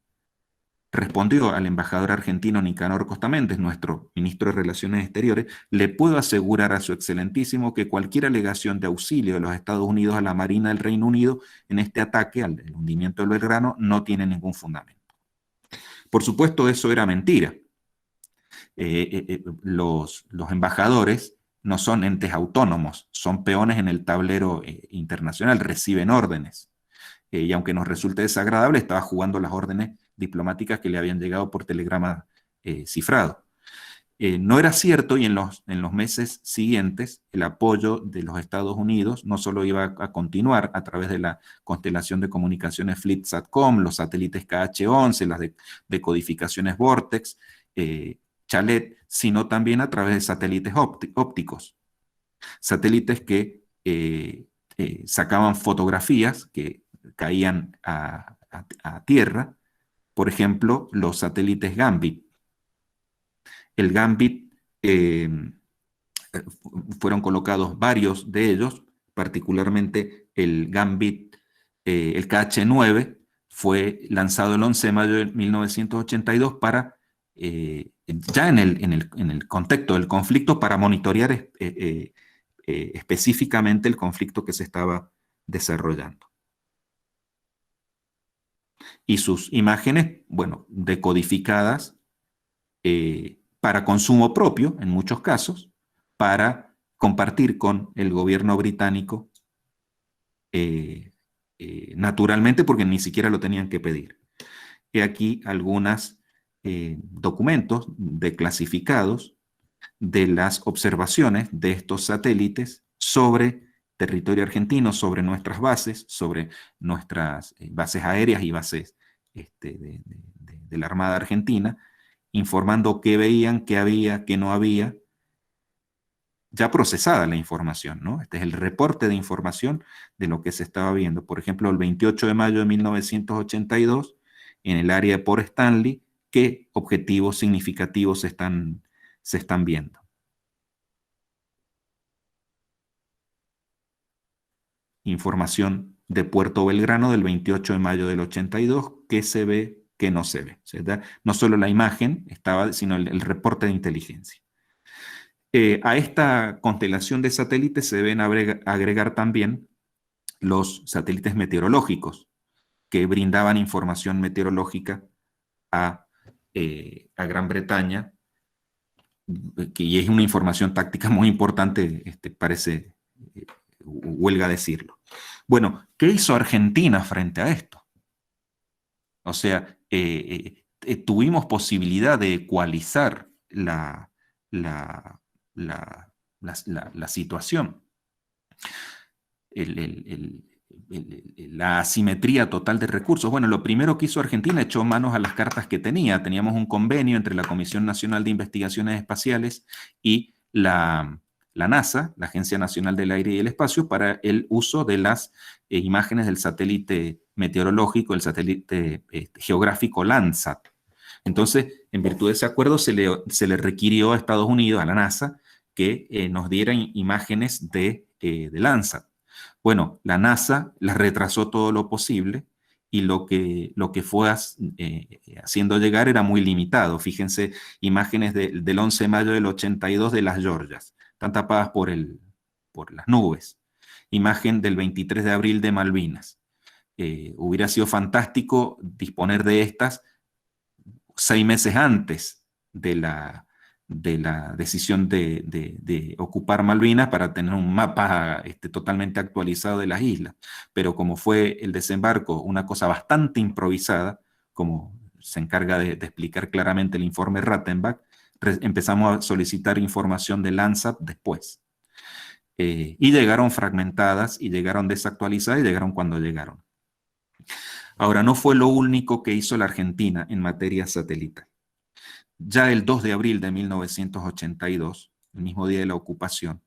respondió al embajador argentino Nicanor Costamentes, nuestro ministro de Relaciones Exteriores: le puedo asegurar a su excelentísimo que cualquier alegación de auxilio de los Estados Unidos a la Marina del Reino Unido en este ataque al hundimiento del Belgrano no tiene ningún fundamento. Por supuesto, eso era mentira. Los embajadores no son entes autónomos, son peones en el tablero internacional, reciben órdenes. Y aunque nos resulte desagradable, estaba jugando las órdenes diplomáticas que le habían llegado por telegrama cifrado. No era cierto, y en los meses siguientes el apoyo de los Estados Unidos no solo iba a continuar a través de la constelación de comunicaciones FleetSatcom, los satélites KH-11, las decodificaciones Vortex, Chalet, sino también a través de satélites ópticos. Satélites que sacaban fotografías que caían a tierra, por ejemplo, los satélites Gambit. El Gambit, fueron colocados varios de ellos, particularmente el Gambit, el KH-9, fue lanzado el 11 de mayo de 1982 para, ya en el contexto del conflicto, para monitorear específicamente el conflicto que se estaba desarrollando. Y sus imágenes, bueno, decodificadas para consumo propio, en muchos casos, para compartir con el gobierno británico, naturalmente, porque ni siquiera lo tenían que pedir. He aquí algunas documentos declasificados de las observaciones de estos satélites sobre territorio argentino, sobre nuestras bases, sobre nuestras bases aéreas y bases de la Armada Argentina, informando qué veían, qué había, qué no había, ya procesada la información, ¿no? Este es el reporte de información de lo que se estaba viendo. Por ejemplo, el 28 de mayo de 1982, en el área de Port Stanley, qué objetivos significativos se están viendo. Información de Puerto Belgrano del 28 de mayo del 82, qué se ve, qué no se ve. ¿Verdad? No solo la imagen estaba, sino el reporte de inteligencia. A esta constelación de satélites se deben agregar también los satélites meteorológicos que brindaban información meteorológica a Gran Bretaña, que es una información táctica muy importante, parece, huelga decirlo. Bueno, ¿qué hizo Argentina frente a esto? O sea, tuvimos posibilidad de ecualizar la situación. La asimetría total de recursos. Bueno, lo primero que hizo Argentina, echó manos a las cartas que tenía. Teníamos un convenio entre la Comisión Nacional de Investigaciones Espaciales y la NASA, la Agencia Nacional del Aire y el Espacio, para el uso de las imágenes del satélite meteorológico, el satélite geográfico Landsat. Entonces, en virtud de ese acuerdo, se le requirió a Estados Unidos, a la NASA, que nos dieran imágenes de Landsat. Bueno, la NASA las retrasó todo lo posible y lo que fue haciendo llegar era muy limitado. Fíjense, imágenes del 11 de mayo del 82 de las Georgias, están tapadas por las nubes. Imagen del 23 de abril de Malvinas. Hubiera sido fantástico disponer de estas 6 meses antes de la decisión de ocupar Malvinas para tener un mapa totalmente actualizado de las islas. Pero como fue el desembarco una cosa bastante improvisada, como se encarga de explicar claramente el informe Rattenbach, empezamos a solicitar información de Landsat después. Y llegaron fragmentadas, y llegaron desactualizadas, y llegaron cuando llegaron. Ahora, no fue lo único que hizo la Argentina en materia satelital. Ya el 2 de abril de 1982, el mismo día de la ocupación,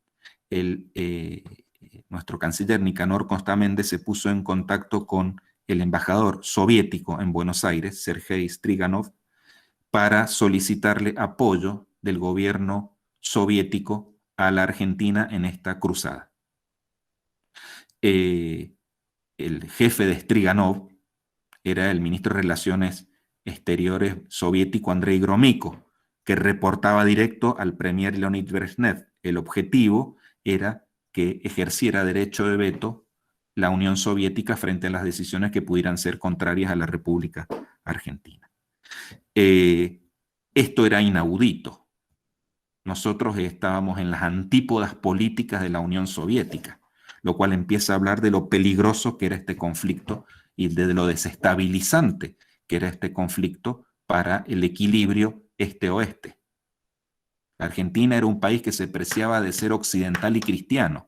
nuestro canciller Nicanor Costamendi se puso en contacto con el embajador soviético en Buenos Aires, Sergei Striganov, para solicitarle apoyo del gobierno soviético a la Argentina en esta cruzada. El jefe de Striganov era el ministro de Relaciones Exteriores soviético Andrei Gromyko, que reportaba directo al premier Leonid Brezhnev. El objetivo era que ejerciera derecho de veto la Unión Soviética frente a las decisiones que pudieran ser contrarias a la República Argentina. Esto era inaudito. Nosotros estábamos en las antípodas políticas de la Unión Soviética, lo cual empieza a hablar de lo peligroso que era este conflicto y de lo desestabilizante que era este conflicto para el equilibrio este-oeste. La Argentina era un país que se preciaba de ser occidental y cristiano,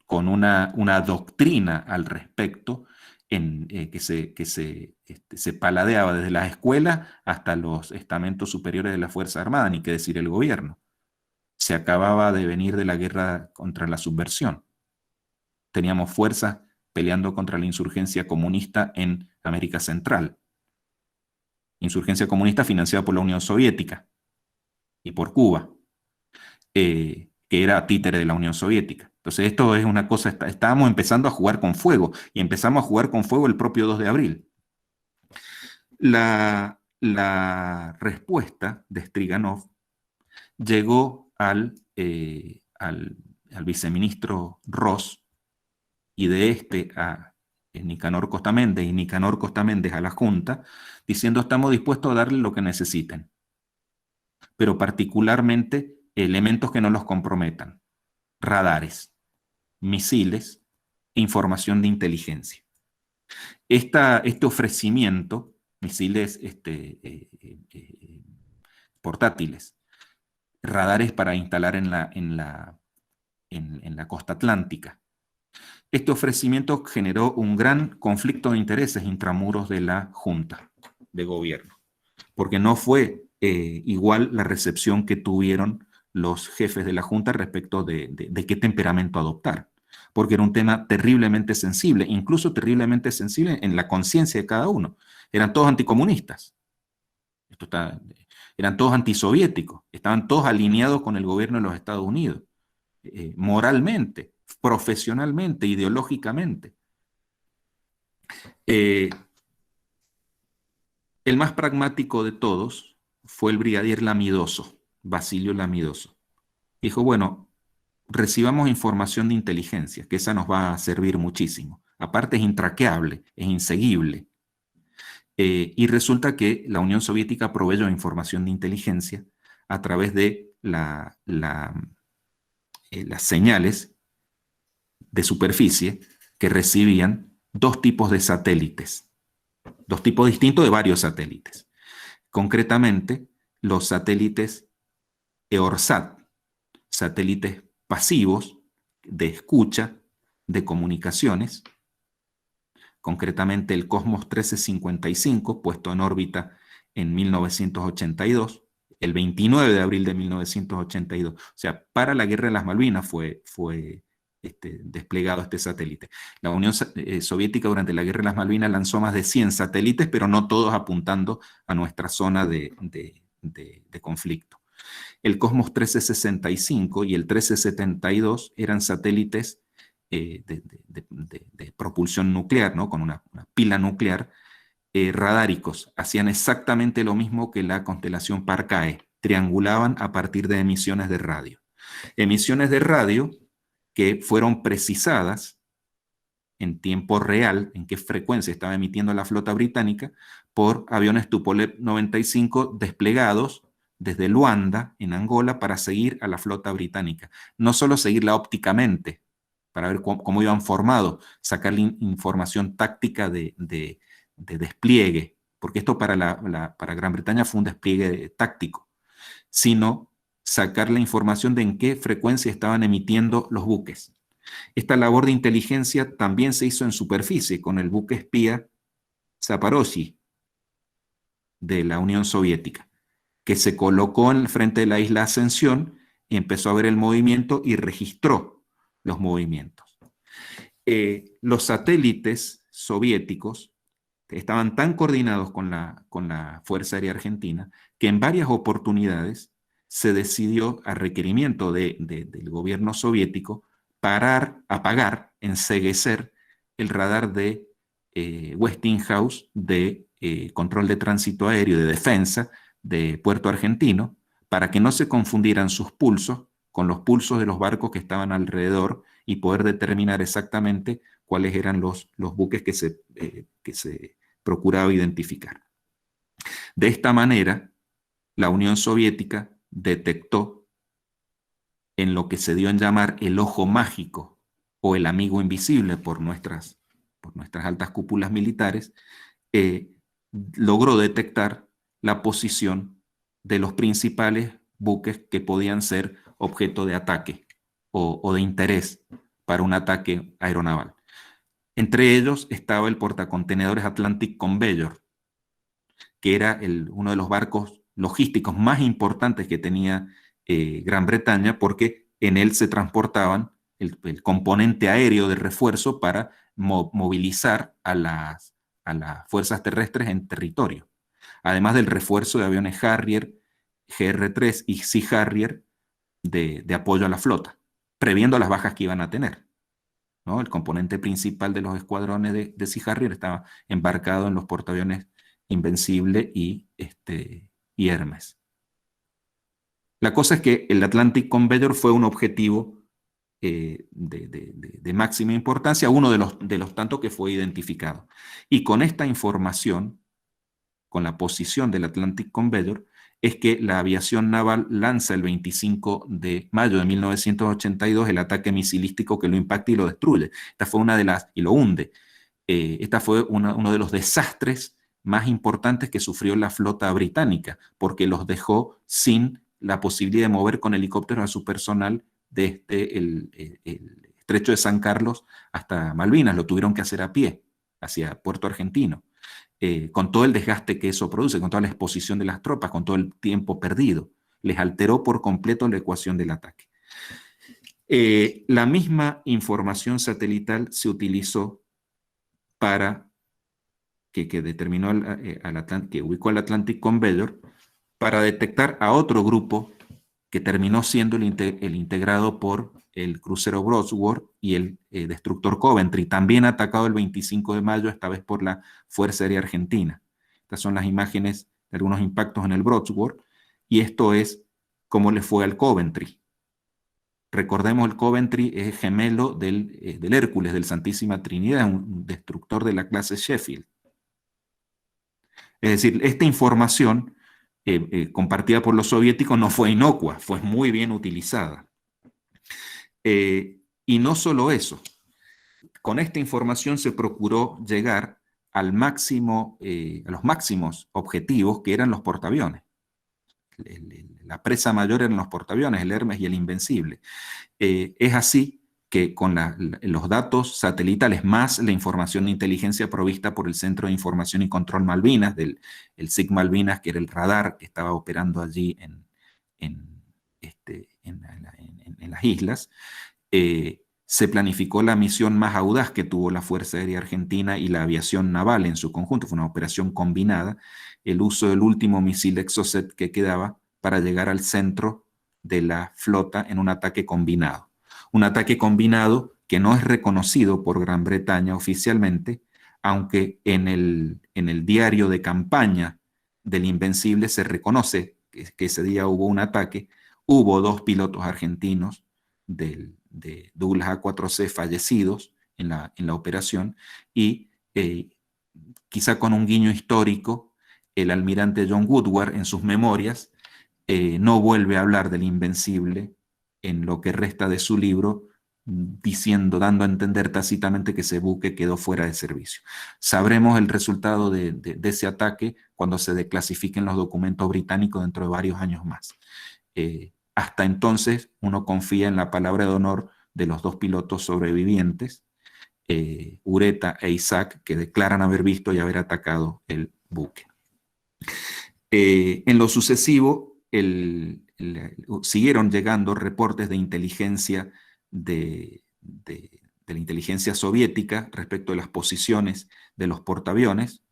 con una doctrina al respecto que se paladeaba desde las escuelas hasta los estamentos superiores de la Fuerza Armada, ni qué decir el gobierno. Se acababa de venir de la guerra contra la subversión. Teníamos fuerzas peleando contra la insurgencia comunista en América Central. Insurgencia comunista financiada por la Unión Soviética y por Cuba, que era títere de la Unión Soviética. Entonces esto es una cosa, estábamos empezando a jugar con fuego, y empezamos a jugar con fuego el propio 2 de abril. La respuesta de Striganov llegó al viceministro Ross, y de a Nicanor Costamendi, y Nicanor Costamendi a la Junta, diciendo: estamos dispuestos a darle lo que necesiten, pero particularmente elementos que no los comprometan, radares, misiles e información de inteligencia. Este ofrecimiento misiles portátiles, radares para instalar en la costa atlántica. Este ofrecimiento generó un gran conflicto de intereses intramuros de la Junta de Gobierno, porque no fue igual la recepción que tuvieron los jefes de la Junta respecto de qué temperamento adoptar, porque era un tema terriblemente sensible, incluso terriblemente sensible en la conciencia de cada uno. Eran todos anticomunistas, eran todos antisoviéticos, estaban todos alineados con el gobierno de los Estados Unidos, moralmente, profesionalmente, ideológicamente. El más pragmático de todos fue el brigadier Lamidoso, Basilio Lamidoso. Dijo, bueno, recibamos información de inteligencia, que esa nos va a servir muchísimo. Aparte es intraqueable, es inseguible. Y resulta que la Unión Soviética proveyó información de inteligencia a través de las señales de superficie que recibían dos tipos de satélites, dos tipos distintos de varios satélites. Concretamente, los satélites EORSAT, satélites pasivos de escucha, de comunicaciones, concretamente el Cosmos 1355, puesto en órbita en 1982, el 29 de abril de 1982. O sea, para la Guerra de las Malvinas fue desplegado este satélite. La Unión Soviética durante la Guerra de las Malvinas lanzó más de 100 satélites, pero no todos apuntando a nuestra zona de conflicto. El Cosmos 1365 y el 1372 eran satélites de propulsión nuclear, ¿no? Con una pila nuclear, radáricos. Hacían exactamente lo mismo que la constelación Parcae, triangulaban a partir de emisiones de radio. Emisiones de radio que fueron precisadas en tiempo real, en qué frecuencia estaba emitiendo la flota británica, por aviones Tupolev 95 desplegados desde Luanda, en Angola, para seguir a la flota británica. No solo seguirla ópticamente, para ver cómo iban formados, sacarle información táctica de despliegue, porque esto para Gran Bretaña fue un despliegue táctico, sino sacar la información de en qué frecuencia estaban emitiendo los buques. Esta labor de inteligencia también se hizo en superficie con el buque espía Zaporozhye de la Unión Soviética, que se colocó en el frente de la isla Ascensión y empezó a ver el movimiento y registró los movimientos. Los satélites soviéticos estaban tan coordinados con la Fuerza Aérea Argentina que en varias oportunidades se decidió, a requerimiento del gobierno soviético, apagar, enceguecer el radar de Westinghouse de control de tránsito aéreo y de defensa de Puerto Argentino, para que no se confundieran sus pulsos con los pulsos de los barcos que estaban alrededor y poder determinar exactamente cuáles eran los buques que se procuraba identificar. De esta manera, la Unión Soviética detectó en lo que se dio en llamar el ojo mágico o el amigo invisible por nuestras altas cúpulas militares, logró detectar la posición de los principales buques que podían ser objeto de ataque o de interés para un ataque aeronaval. Entre ellos estaba el portacontenedores Atlantic Conveyor, que era uno de los barcos logísticos más importantes que tenía Gran Bretaña, porque en él se transportaban el componente aéreo de refuerzo para movilizar a las fuerzas terrestres en territorio, además del refuerzo de aviones Harrier, GR-3 y Sea Harrier de apoyo a la flota, previendo las bajas que iban a tener, ¿no? El componente principal de los escuadrones de Sea Harrier estaba embarcado en los portaaviones Invencible y Hermes. La cosa es que el Atlantic Conveyor fue un objetivo de máxima importancia, uno de los tantos que fue identificado. Y con esta información, con la posición del Atlantic Conveyor, es que la aviación naval lanza el 25 de mayo de 1982 el ataque misilístico que lo impacta y lo destruye. Esta fue y lo hunde. Esta fue uno de los desastres más importantes que sufrió la flota británica, porque los dejó sin la posibilidad de mover con helicópteros a su personal desde el estrecho de San Carlos hasta Malvinas. Lo tuvieron que hacer a pie hacia Puerto Argentino, con todo el desgaste que eso produce, con toda la exposición de las tropas, con todo el tiempo perdido. Les alteró por completo la ecuación del ataque. La misma información satelital se utilizó para que determinó que ubicó al Atlantic Conveyor para detectar a otro grupo que terminó siendo el integrado por el crucero Brodsworth y el destructor Coventry, también atacado el 25 de mayo, esta vez por la Fuerza Aérea Argentina. Estas son las imágenes de algunos impactos en el Brodsworth, y esto es cómo le fue al Coventry. Recordemos, el Coventry es gemelo del Hércules, del Santísima Trinidad, un destructor de la clase Sheffield. Es decir, esta información compartida por los soviéticos no fue inocua, fue muy bien utilizada. Y no solo eso, con esta información se procuró llegar al máximo, a los máximos objetivos, que eran los portaaviones. La presa mayor eran los portaaviones, el Hermes y el Invencible. Es así que con los datos satelitales más la información de inteligencia provista por el Centro de Información y Control Malvinas, el SIC Malvinas, que era el radar que estaba operando allí en las islas, se planificó la misión más audaz que tuvo la Fuerza Aérea Argentina y la aviación naval en su conjunto. Fue una operación combinada, el uso del último misil Exocet que quedaba para llegar al centro de la flota en un ataque combinado. Un ataque combinado que no es reconocido por Gran Bretaña oficialmente, aunque en el diario de campaña del Invencible se reconoce que ese día hubo un ataque. Hubo 2 pilotos argentinos de Douglas A4C fallecidos en la operación, y quizá con un guiño histórico, el almirante John Woodward en sus memorias no vuelve a hablar del Invencible en lo que resta de su libro, dando a entender tácitamente que ese buque quedó fuera de servicio. Sabremos el resultado de ese ataque cuando se declasifiquen los documentos británicos dentro de varios años más. Hasta entonces uno confía en la palabra de honor de los 2 pilotos sobrevivientes, Ureta e Isaac, que declaran haber visto y haber atacado el buque. En lo sucesivo, siguieron llegando reportes de inteligencia de la inteligencia soviética respecto de las posiciones de los portaaviones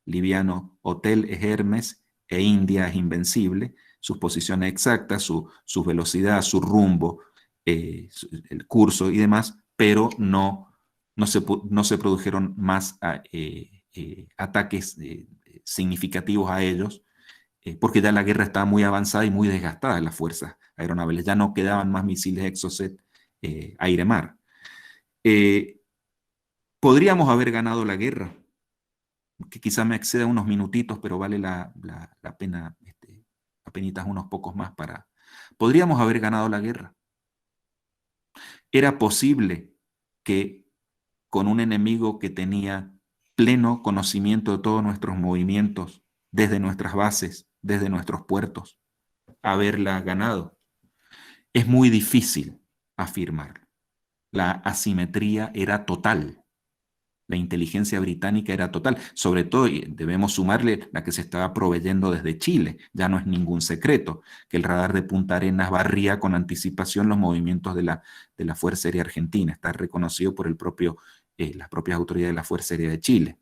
liviano Hotel es Hermes e India es Invencible, sus posiciones exactas, su velocidad, su rumbo, el curso y demás, pero no se produjeron más ataques significativos a ellos, porque ya la guerra estaba muy avanzada y muy desgastada en las fuerzas aeronaves. Ya no quedaban más misiles Exocet aire-mar. ¿Podríamos haber ganado la guerra? Que quizá me exceda unos minutitos, pero vale la pena, apenitas unos pocos más para... ¿Podríamos haber ganado la guerra? ¿Era posible que con un enemigo que tenía pleno conocimiento de todos nuestros movimientos, desde nuestras bases, desde nuestros puertos, haberla ganado? Es muy difícil afirmarlo. La asimetría era total. La inteligencia británica era total. Sobre todo, y debemos sumarle la que se estaba proveyendo desde Chile. Ya no es ningún secreto que el radar de Punta Arenas barría con anticipación los movimientos de la Fuerza Aérea Argentina. Está reconocido por las propias autoridades de la Fuerza Aérea de Chile.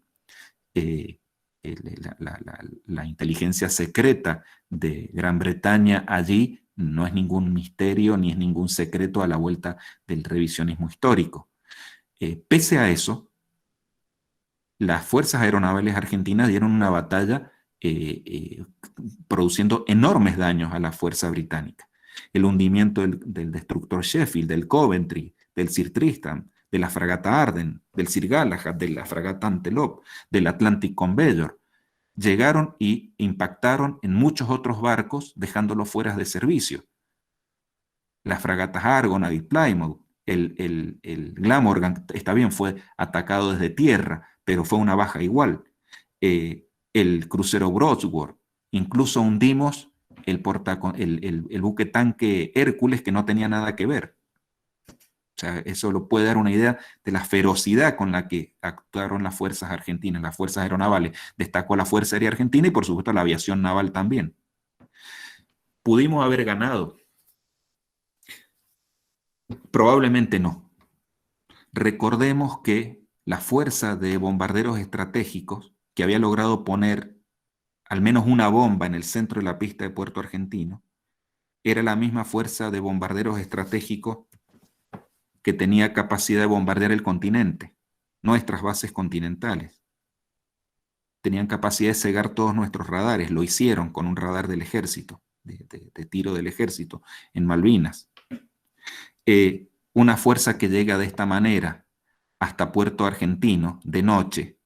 La inteligencia secreta de Gran Bretaña allí no es ningún misterio ni es ningún secreto a la vuelta del revisionismo histórico. Pese a eso, las fuerzas aeronavales argentinas dieron una batalla produciendo enormes daños a la fuerza británica. El hundimiento del destructor Sheffield, del Coventry, del Sir Tristram, de la fragata Arden, del Sir Galahad, de la fragata Antelope, del Atlantic Conveyor, llegaron y impactaron en muchos otros barcos, dejándolos fuera de servicio. Las fragatas Argonaut y Plymouth, el Glamorgan, está bien, fue atacado desde tierra, pero fue una baja igual. el crucero Broadsworth. Incluso hundimos el buque tanque Hércules, que no tenía nada que ver. O sea, eso lo puede dar una idea de la ferocidad con la que actuaron las fuerzas argentinas, las fuerzas aeronavales. Destacó la Fuerza Aérea Argentina y por supuesto la aviación naval también. ¿Pudimos haber ganado? Probablemente no. Recordemos que la fuerza de bombarderos estratégicos, que había logrado poner al menos una bomba en el centro de la pista de Puerto Argentino, era la misma fuerza de bombarderos estratégicos que tenía capacidad de bombardear el continente, nuestras bases continentales. Tenían capacidad de cegar todos nuestros radares, lo hicieron con un radar del ejército, de tiro del ejército, en Malvinas. Una fuerza que llega de esta manera hasta Puerto Argentino de noche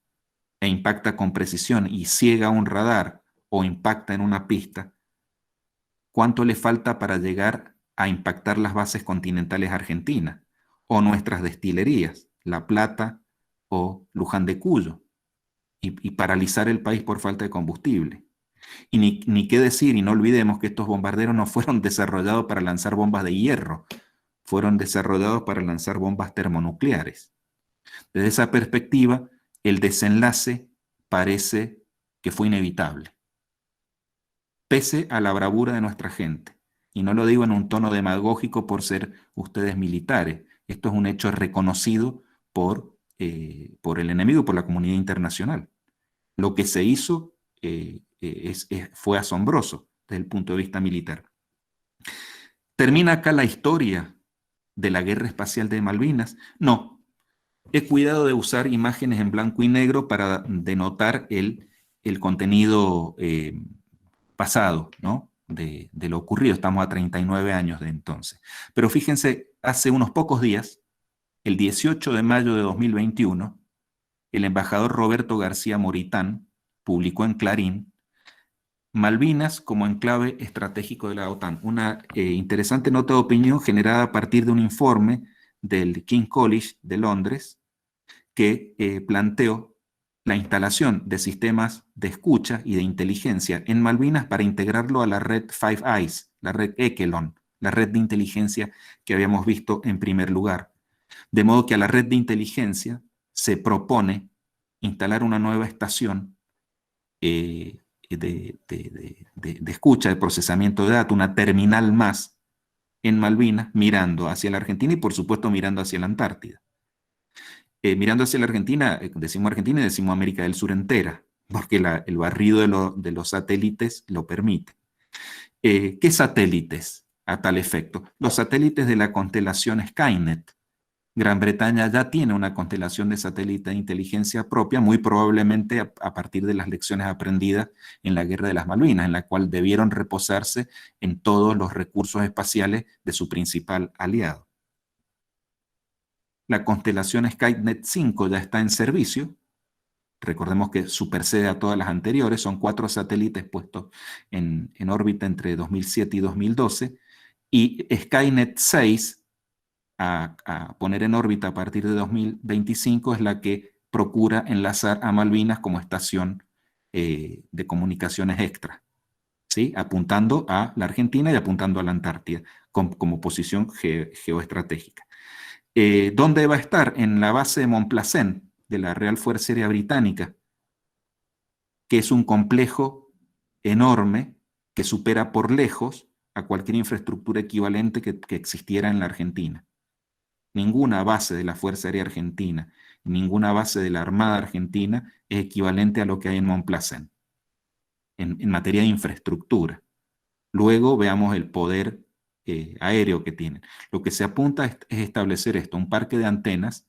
e impacta con precisión y ciega un radar o impacta en una pista, ¿cuánto le falta para llegar a impactar las bases continentales argentinas o nuestras destilerías, La Plata o Luján de Cuyo, y paralizar el país por falta de combustible? Y ni qué decir, y no olvidemos que estos bombarderos no fueron desarrollados para lanzar bombas de hierro, fueron desarrollados para lanzar bombas termonucleares. Desde esa perspectiva, el desenlace parece que fue inevitable, pese a la bravura de nuestra gente. Y no lo digo en un tono demagógico por ser ustedes militares. Esto es un hecho reconocido por el enemigo, por la comunidad internacional. Lo que se hizo fue asombroso desde el punto de vista militar. ¿Termina acá la historia de la guerra espacial de Malvinas? No. He cuidado de usar imágenes en blanco y negro para denotar el contenido pasado, ¿no? De lo ocurrido. Estamos a 39 años de entonces. Pero fíjense, hace unos pocos días, el 18 de mayo de 2021, el embajador Roberto García Moritán publicó en Clarín Malvinas como enclave estratégico de la OTAN. Una interesante nota de opinión generada a partir de un informe del King's College de Londres que planteó la instalación de sistemas de escucha y de inteligencia en Malvinas para integrarlo a la red Five Eyes, la red Echelon, la red de inteligencia que habíamos visto en primer lugar. De modo que a la red de inteligencia se propone instalar una nueva estación de escucha, de procesamiento de datos, una terminal más en Malvinas, mirando hacia la Argentina y por supuesto mirando hacia la Antártida. Mirando hacia la Argentina, decimos Argentina y decimos América del Sur entera, porque el barrido de los satélites lo permite. ¿Qué satélites a tal efecto? Los satélites de la constelación Skynet. Gran Bretaña ya tiene una constelación de satélite de inteligencia propia, muy probablemente a partir de las lecciones aprendidas en la Guerra de las Malvinas, en la cual debieron reposarse en todos los recursos espaciales de su principal aliado. La constelación Skynet 5 ya está en servicio. Recordemos que supersede a todas las anteriores. Son 4 satélites puestos en órbita entre 2007 y 2012. Y Skynet 6, a poner en órbita a partir de 2025, es la que procura enlazar a Malvinas como estación de comunicaciones extra, ¿sí? Apuntando a la Argentina y apuntando a la Antártida como posición geoestratégica. ¿Dónde va a estar? En la base de Montplacent de la Real Fuerza Aérea Británica, que es un complejo enorme que supera por lejos a cualquier infraestructura equivalente que existiera en la Argentina. Ninguna base de la Fuerza Aérea Argentina, ninguna base de la Armada Argentina es equivalente a lo que hay en Montplacent en materia de infraestructura. Luego veamos el poder aéreo que tienen. Lo que se apunta es establecer esto, un parque de antenas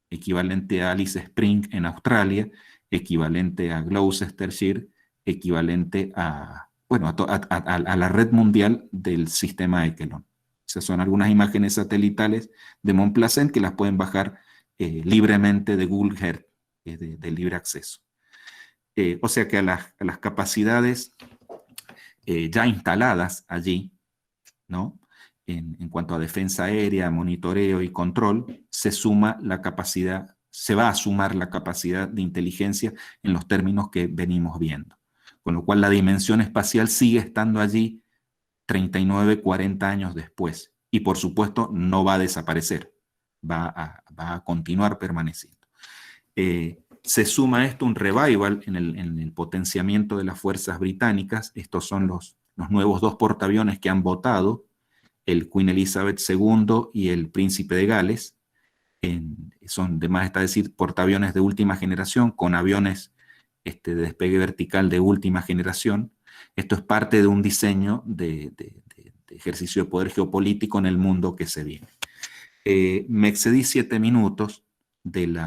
equivalente a Alice Springs en Australia, equivalente a Gloucestershire, equivalente a, bueno, a la red mundial del sistema Echelon. Esas son algunas imágenes satelitales de Montplacent que las pueden bajar libremente de Google Earth, de libre acceso. O sea que a las capacidades ya instaladas allí, ¿no? En cuanto a defensa aérea, monitoreo y control, se suma la capacidad se va a sumar la capacidad de inteligencia en los términos que venimos viendo. Con lo cual la dimensión espacial sigue estando allí 39, 40 años después. Y por supuesto no va a desaparecer, va a continuar permaneciendo. Se suma a esto un revival en el potenciamiento de las fuerzas británicas. Estos son los nuevos 2 portaaviones que han votado, el Queen Elizabeth II y el Príncipe de Gales. Son, de más está decir, portaaviones de última generación, con aviones de despegue vertical de última generación. Esto es parte de un diseño de ejercicio de poder geopolítico en el mundo que se viene. Me excedí 7 minutos del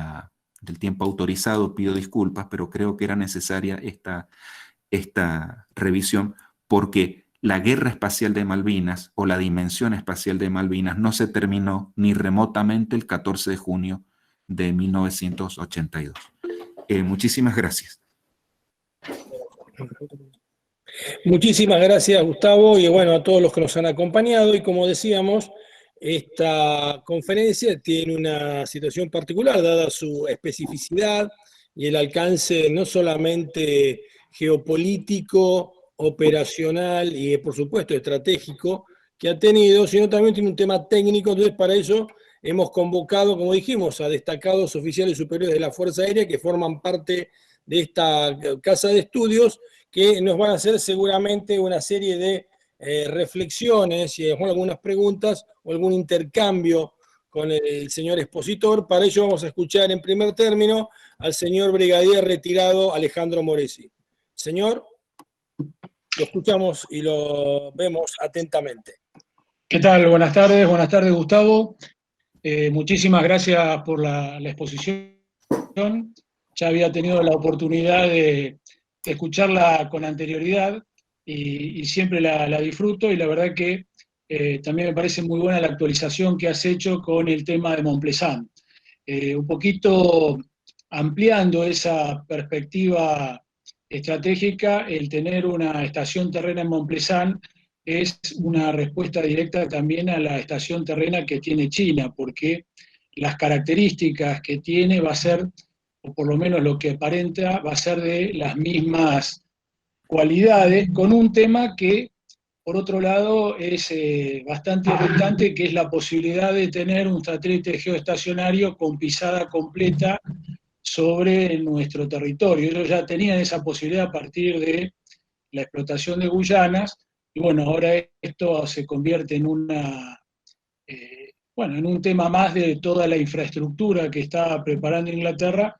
tiempo autorizado, pido disculpas, pero creo que era necesaria esta revisión porque la guerra espacial de Malvinas o la dimensión espacial de Malvinas no se terminó ni remotamente el 14 de junio de 1982. Muchísimas gracias. Muchísimas gracias, Gustavo, y bueno, a todos los que nos han acompañado. Y como decíamos, esta conferencia tiene una situación particular, dada su especificidad y el alcance no solamente geopolítico, operacional y, por supuesto, estratégico que ha tenido, sino también tiene un tema técnico. Entonces, para eso hemos convocado, como dijimos, a destacados oficiales superiores de la Fuerza Aérea que forman parte de esta casa de estudios, que nos van a hacer seguramente una serie de reflexiones y algunas preguntas o algún intercambio con el señor expositor. Para ello vamos a escuchar en primer término al señor brigadier retirado Alejandro Moresi. Señor, lo escuchamos y lo vemos atentamente. ¿Qué tal? Buenas tardes Gustavo. Muchísimas gracias por la exposición. Ya había tenido la oportunidad de escucharla con anterioridad y siempre la disfruto, y la verdad que también me parece muy buena la actualización que has hecho con el tema de Mont Pleasant. Un poquito ampliando esa perspectiva estratégica, el tener una estación terrena en Mont Pleasant es una respuesta directa también a la estación terrena que tiene China, porque las características que tiene va a ser, o por lo menos lo que aparenta, va a ser de las mismas cualidades, con un tema que, por otro lado, es bastante irritante, que es la posibilidad de tener un satélite geoestacionario con pisada completa sobre nuestro territorio. Ellos ya tenían esa posibilidad a partir de la explotación de Guyanas, y bueno, ahora esto se convierte en en un tema más de toda la infraestructura que está preparando Inglaterra,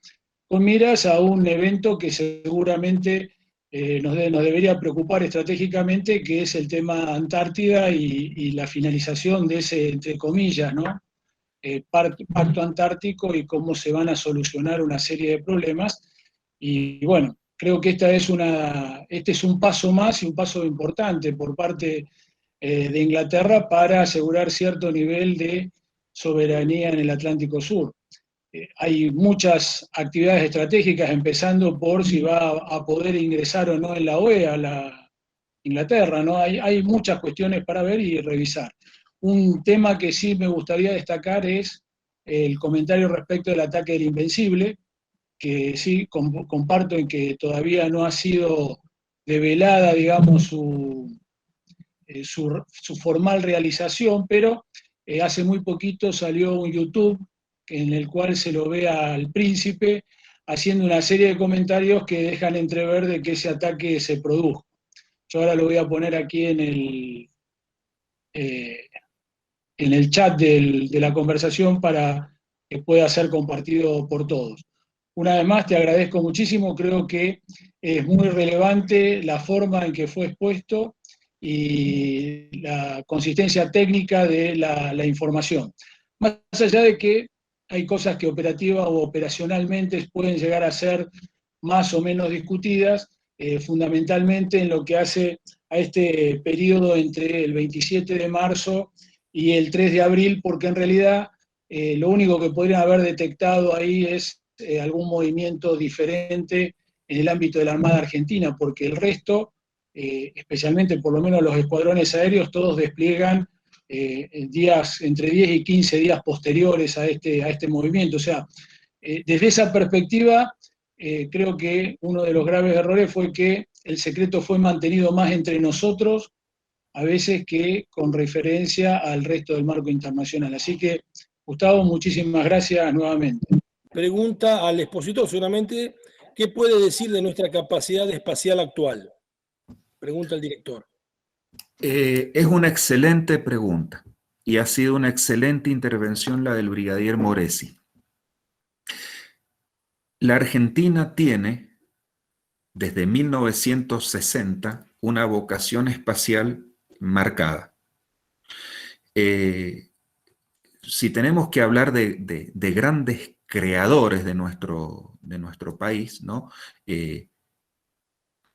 con miras a un evento que seguramente nos debería preocupar estratégicamente, que es el tema Antártida y la finalización de ese, entre comillas, ¿no? Pacto Antártico, y cómo se van a solucionar una serie de problemas. Y bueno, creo que este es un paso más, y un paso importante por parte de Inglaterra para asegurar cierto nivel de soberanía en el Atlántico Sur. Hay muchas actividades estratégicas, empezando por si va a poder ingresar o no en la OEA, la Inglaterra, ¿no? Hay muchas cuestiones para ver y revisar. Un tema que sí me gustaría destacar es el comentario respecto del ataque del Invencible, que sí comparto en que todavía no ha sido develada, digamos, su formal realización, pero hace muy poquito salió un YouTube en el cual se lo ve al príncipe haciendo una serie de comentarios que dejan entrever de que ese ataque se produjo. Yo ahora lo voy a poner aquí en el chat de la conversación para que pueda ser compartido por todos. Una vez más, te agradezco muchísimo. Creo que es muy relevante la forma en que fue expuesto y la consistencia técnica de la información. Más allá de que hay cosas que operativa o operacionalmente pueden llegar a ser más o menos discutidas, fundamentalmente en lo que hace a este periodo entre el 27 de marzo y el 3 de abril, porque en realidad lo único que podrían haber detectado ahí es algún movimiento diferente en el ámbito de la Armada Argentina, porque el resto, especialmente por lo menos los escuadrones aéreos, todos despliegan entre 10 y 15 días posteriores a este movimiento. O sea, Desde esa perspectiva, creo que uno de los graves errores fue que el secreto fue mantenido más entre nosotros, a veces que con referencia al resto del marco internacional. Así que, Gustavo, muchísimas gracias nuevamente. Pregunta al expositor, seguramente, ¿qué puede decir de nuestra capacidad espacial actual? Pregunta el director. Es una excelente pregunta y ha sido una excelente intervención la del brigadier Moresi. La Argentina tiene, desde 1960, una vocación espacial marcada. Si tenemos que hablar de grandes creadores de nuestro país, ¿no?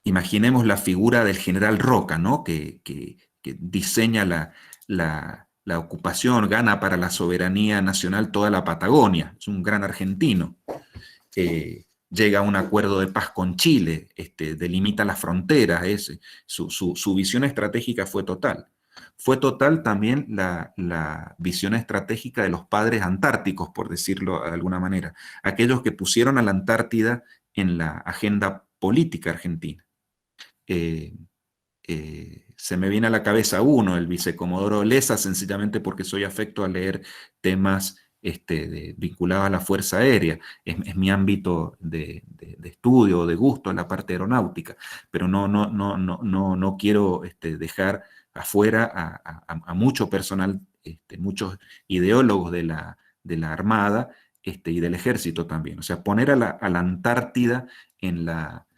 Imaginemos la figura del general Roca, ¿no? que diseña la ocupación, gana para la soberanía nacional toda la Patagonia, es un gran argentino. Llega a un acuerdo de paz con Chile, delimita las fronteras, su visión estratégica fue total. Fue total también la visión estratégica de los padres antárticos, por decirlo de alguna manera, aquellos que pusieron a la Antártida en la agenda política argentina. Se me viene a la cabeza uno, el vicecomodoro Leza, sencillamente porque soy afecto a leer temas vinculados a la Fuerza Aérea. Es mi ámbito de estudio, de gusto, en la parte aeronáutica, pero no quiero dejar afuera a mucho personal, muchos ideólogos de la Armada y del Ejército también. O sea, poner a la Antártida en la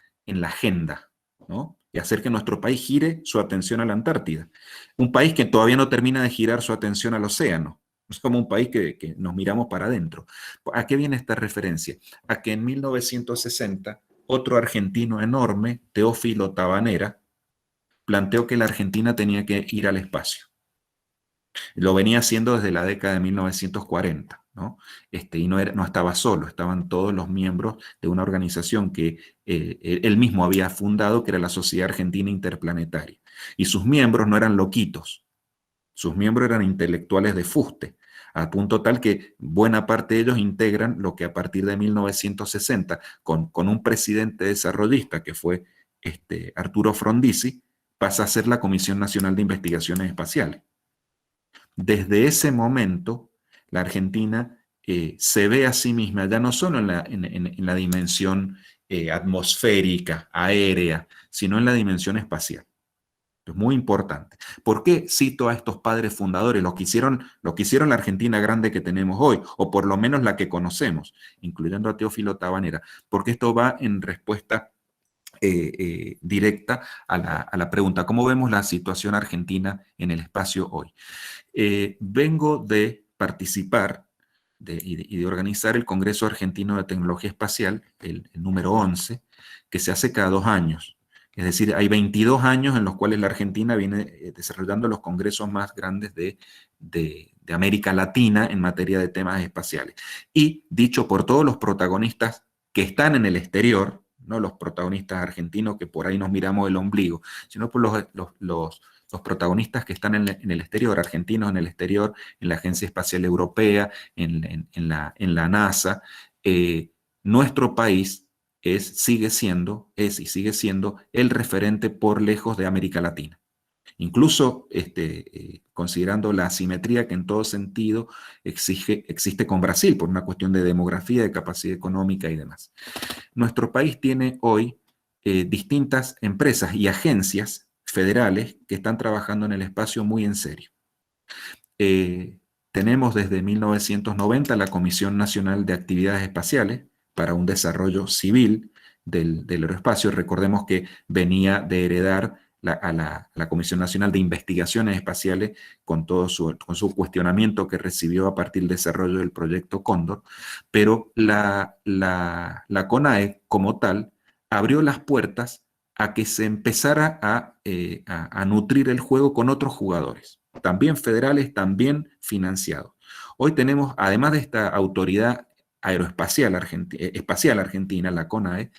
agenda, ¿no? Y hacer que nuestro país gire su atención a la Antártida. Un país que todavía no termina de girar su atención al océano. Es como un país que nos miramos para adentro. ¿A qué viene esta referencia? A que en 1960 otro argentino enorme, Teófilo Tabanera, planteó que la Argentina tenía que ir al espacio. Lo venía haciendo desde la década de 1940, ¿no? Y no estaba solo, estaban todos los miembros de una organización que él mismo había fundado, que era la Sociedad Argentina Interplanetaria. Y sus miembros no eran loquitos, sus miembros eran intelectuales de fuste, a punto tal que buena parte de ellos integran lo que a partir de 1960, con un presidente desarrollista que fue Arturo Frondizi, pasa a ser la Comisión Nacional de Investigaciones Espaciales. Desde ese momento, la Argentina se ve a sí misma, ya no solo en la dimensión atmosférica, aérea, sino en la dimensión espacial. Es muy importante. ¿Por qué cito a estos padres fundadores, lo que hicieron la Argentina grande que tenemos hoy, o por lo menos la que conocemos, incluyendo a Teófilo Tabanera? Porque esto va en respuesta directa a la pregunta, ¿cómo vemos la situación argentina en el espacio hoy? Vengo de participar y de organizar el Congreso Argentino de Tecnología Espacial, el número 11, que se hace cada 2 años. Es decir, hay 22 años en los cuales la Argentina viene desarrollando los congresos más grandes de América Latina en materia de temas espaciales. Y dicho por todos los protagonistas que están en el exterior, no los protagonistas argentinos que por ahí nos miramos el ombligo, sino por los protagonistas que están en el exterior, argentinos en el exterior, en la Agencia Espacial Europea, en la NASA. Nuestro país sigue siendo el referente por lejos de América Latina. Incluso considerando la asimetría que en todo sentido existe con Brasil, por una cuestión de demografía, de capacidad económica y demás. Nuestro país tiene hoy distintas empresas y agencias federales que están trabajando en el espacio muy en serio. Tenemos desde 1990 la Comisión Nacional de Actividades Espaciales para un desarrollo civil del aeroespacio. Recordemos que venía de heredar a la Comisión Nacional de Investigaciones Espaciales con su cuestionamiento que recibió a partir del desarrollo del proyecto Cóndor, pero la CONAE como tal abrió las puertas a que se empezara a nutrir el juego con otros jugadores, también federales, también financiados. Hoy tenemos, además de esta autoridad aeroespacial espacial argentina, la CONAE,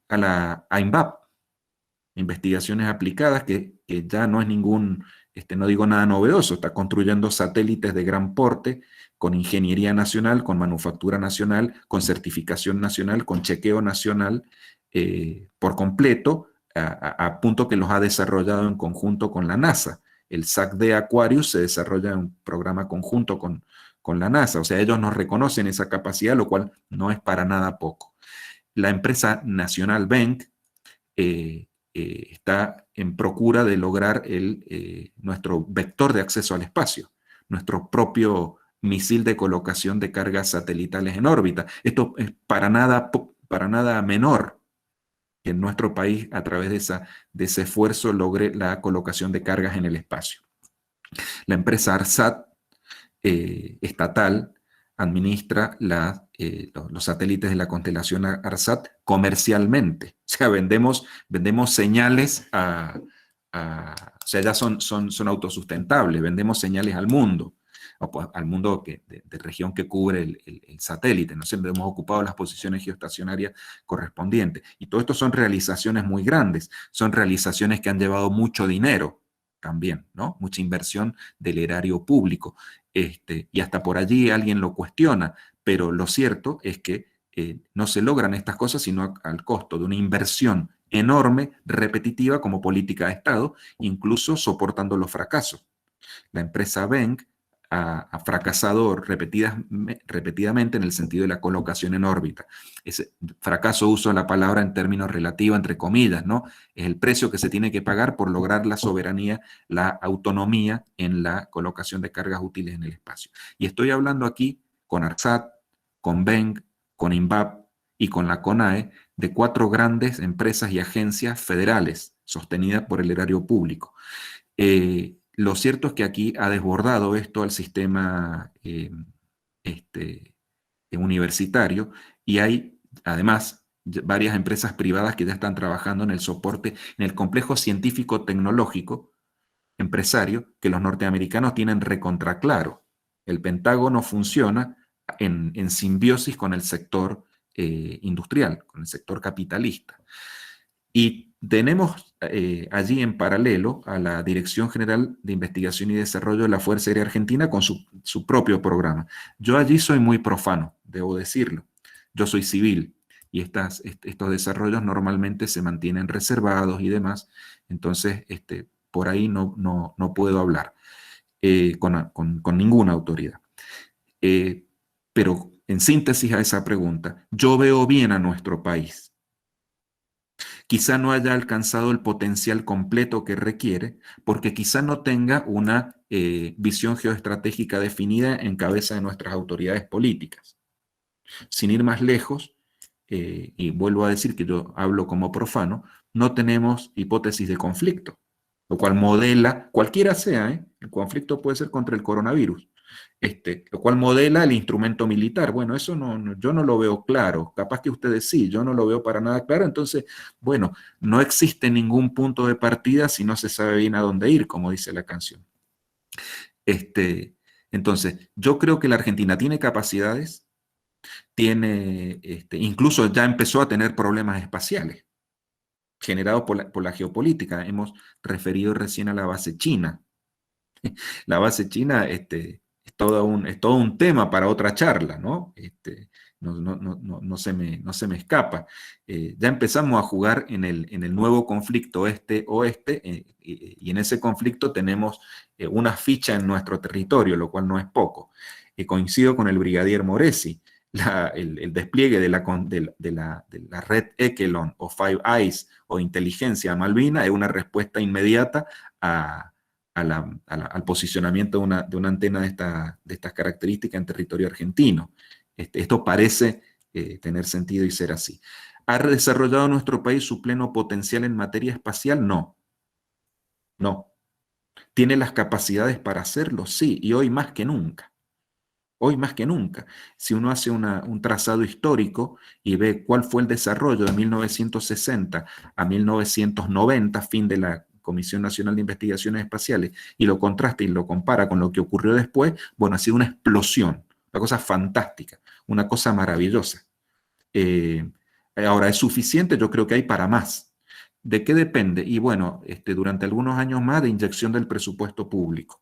a INVAP, Investigaciones Aplicadas, que ya no es ningún no digo nada novedoso, está construyendo satélites de gran porte, con ingeniería nacional, con manufactura nacional, con certificación nacional, con chequeo nacional, por completo, a punto que los ha desarrollado en conjunto con la NASA. El SAC-D Aquarius se desarrolla en un programa conjunto con la NASA, o sea, ellos nos reconocen esa capacidad, lo cual no es para nada poco. La empresa Nacional Bank está en procura de lograr nuestro vector de acceso al espacio, nuestro propio misil de colocación de cargas satelitales en órbita. Esto es para nada menor que en nuestro país, a través de ese esfuerzo, logre la colocación de cargas en el espacio. La empresa ARSAT estatal administra los satélites de la constelación ARSAT comercialmente. O sea, vendemos señales o sea, ya son autosustentables, vendemos señales al mundo, al mundo de región que cubre el satélite. No siempre hemos ocupado las posiciones geoestacionarias correspondientes. Y todo esto son realizaciones muy grandes, son realizaciones que han llevado mucho dinero también, ¿no? Mucha inversión del erario público. Y hasta por allí alguien lo cuestiona, pero lo cierto es que no se logran estas cosas sino al costo de una inversión enorme, repetitiva como política de Estado, incluso soportando los fracasos. La empresa Bank ha fracasado repetidamente en el sentido de la colocación en órbita. Ese fracaso, uso la palabra en términos relativos, entre comillas, ¿no? Es el precio que se tiene que pagar por lograr la soberanía, la autonomía en la colocación de cargas útiles en el espacio. Y estoy hablando aquí con ARSAT, con Bank, con INVAP y con la CONAE, de 4 grandes empresas y agencias federales sostenidas por el erario público. Lo cierto es que aquí ha desbordado esto al sistema universitario, y hay además varias empresas privadas que ya están trabajando en el soporte, en el complejo científico-tecnológico empresario que los norteamericanos tienen recontra claro. El Pentágono funciona en simbiosis con el sector industrial, con el sector capitalista. Y tenemos allí en paralelo a la Dirección General de Investigación y Desarrollo de la Fuerza Aérea Argentina con su propio programa. Yo allí soy muy profano, debo decirlo. Yo soy civil y estos desarrollos normalmente se mantienen reservados y demás, entonces por ahí no puedo hablar con ninguna autoridad. Pero en síntesis a esa pregunta, yo veo bien a nuestro país. Quizá no haya alcanzado el potencial completo que requiere, porque quizá no tenga una visión geoestratégica definida en cabeza de nuestras autoridades políticas. Sin ir más lejos, y vuelvo a decir que yo hablo como profano, no tenemos hipótesis de conflicto, lo cual modela, cualquiera sea, el conflicto puede ser contra el coronavirus, lo cual modela el instrumento militar. Bueno, eso yo no lo veo claro, capaz que ustedes sí, yo no lo veo para nada claro. Entonces, bueno, no existe ningún punto de partida si no se sabe bien a dónde ir, como dice la canción. Entonces, yo creo que la Argentina tiene capacidades, incluso ya empezó a tener problemas espaciales generados por la geopolítica. Hemos referido recién a la base china. La base china es todo un tema para otra charla, ¿no? No se me escapa. Ya empezamos a jugar en el nuevo conflicto este-oeste, y en ese conflicto tenemos una ficha en nuestro territorio, lo cual no es poco. Coincido con el brigadier Moresi. El despliegue de la red Echelon o Five Eyes o inteligencia Malvina es una respuesta inmediata al posicionamiento de una antena de estas características en territorio argentino. Esto parece tener sentido y ser así. ¿Ha desarrollado nuestro país su pleno potencial en materia espacial? No. No. ¿Tiene las capacidades para hacerlo? Sí, y hoy más que nunca. Hoy más que nunca. Si uno hace un trazado histórico y ve cuál fue el desarrollo de 1960 a 1990, fin de la Comisión Nacional de Investigaciones Espaciales, y lo contrasta y lo compara con lo que ocurrió después, bueno, ha sido una explosión, una cosa fantástica, una cosa maravillosa. Ahora, ¿es suficiente? Yo creo que hay para más. ¿De qué depende? Y bueno, durante algunos años más de inyección del presupuesto público.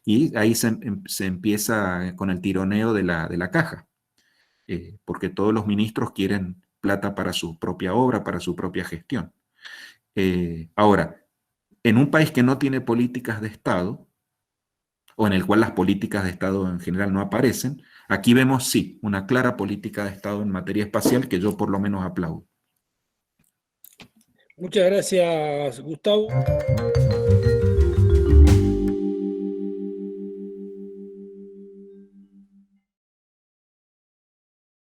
Y ahí se empieza con el tironeo de la caja, porque todos los ministros quieren plata para su propia obra, para su propia gestión. Ahora, en un país que no tiene políticas de Estado, o en el cual las políticas de Estado en general no aparecen, aquí vemos sí, una clara política de Estado en materia espacial que yo por lo menos aplaudo. Muchas gracias, Gustavo.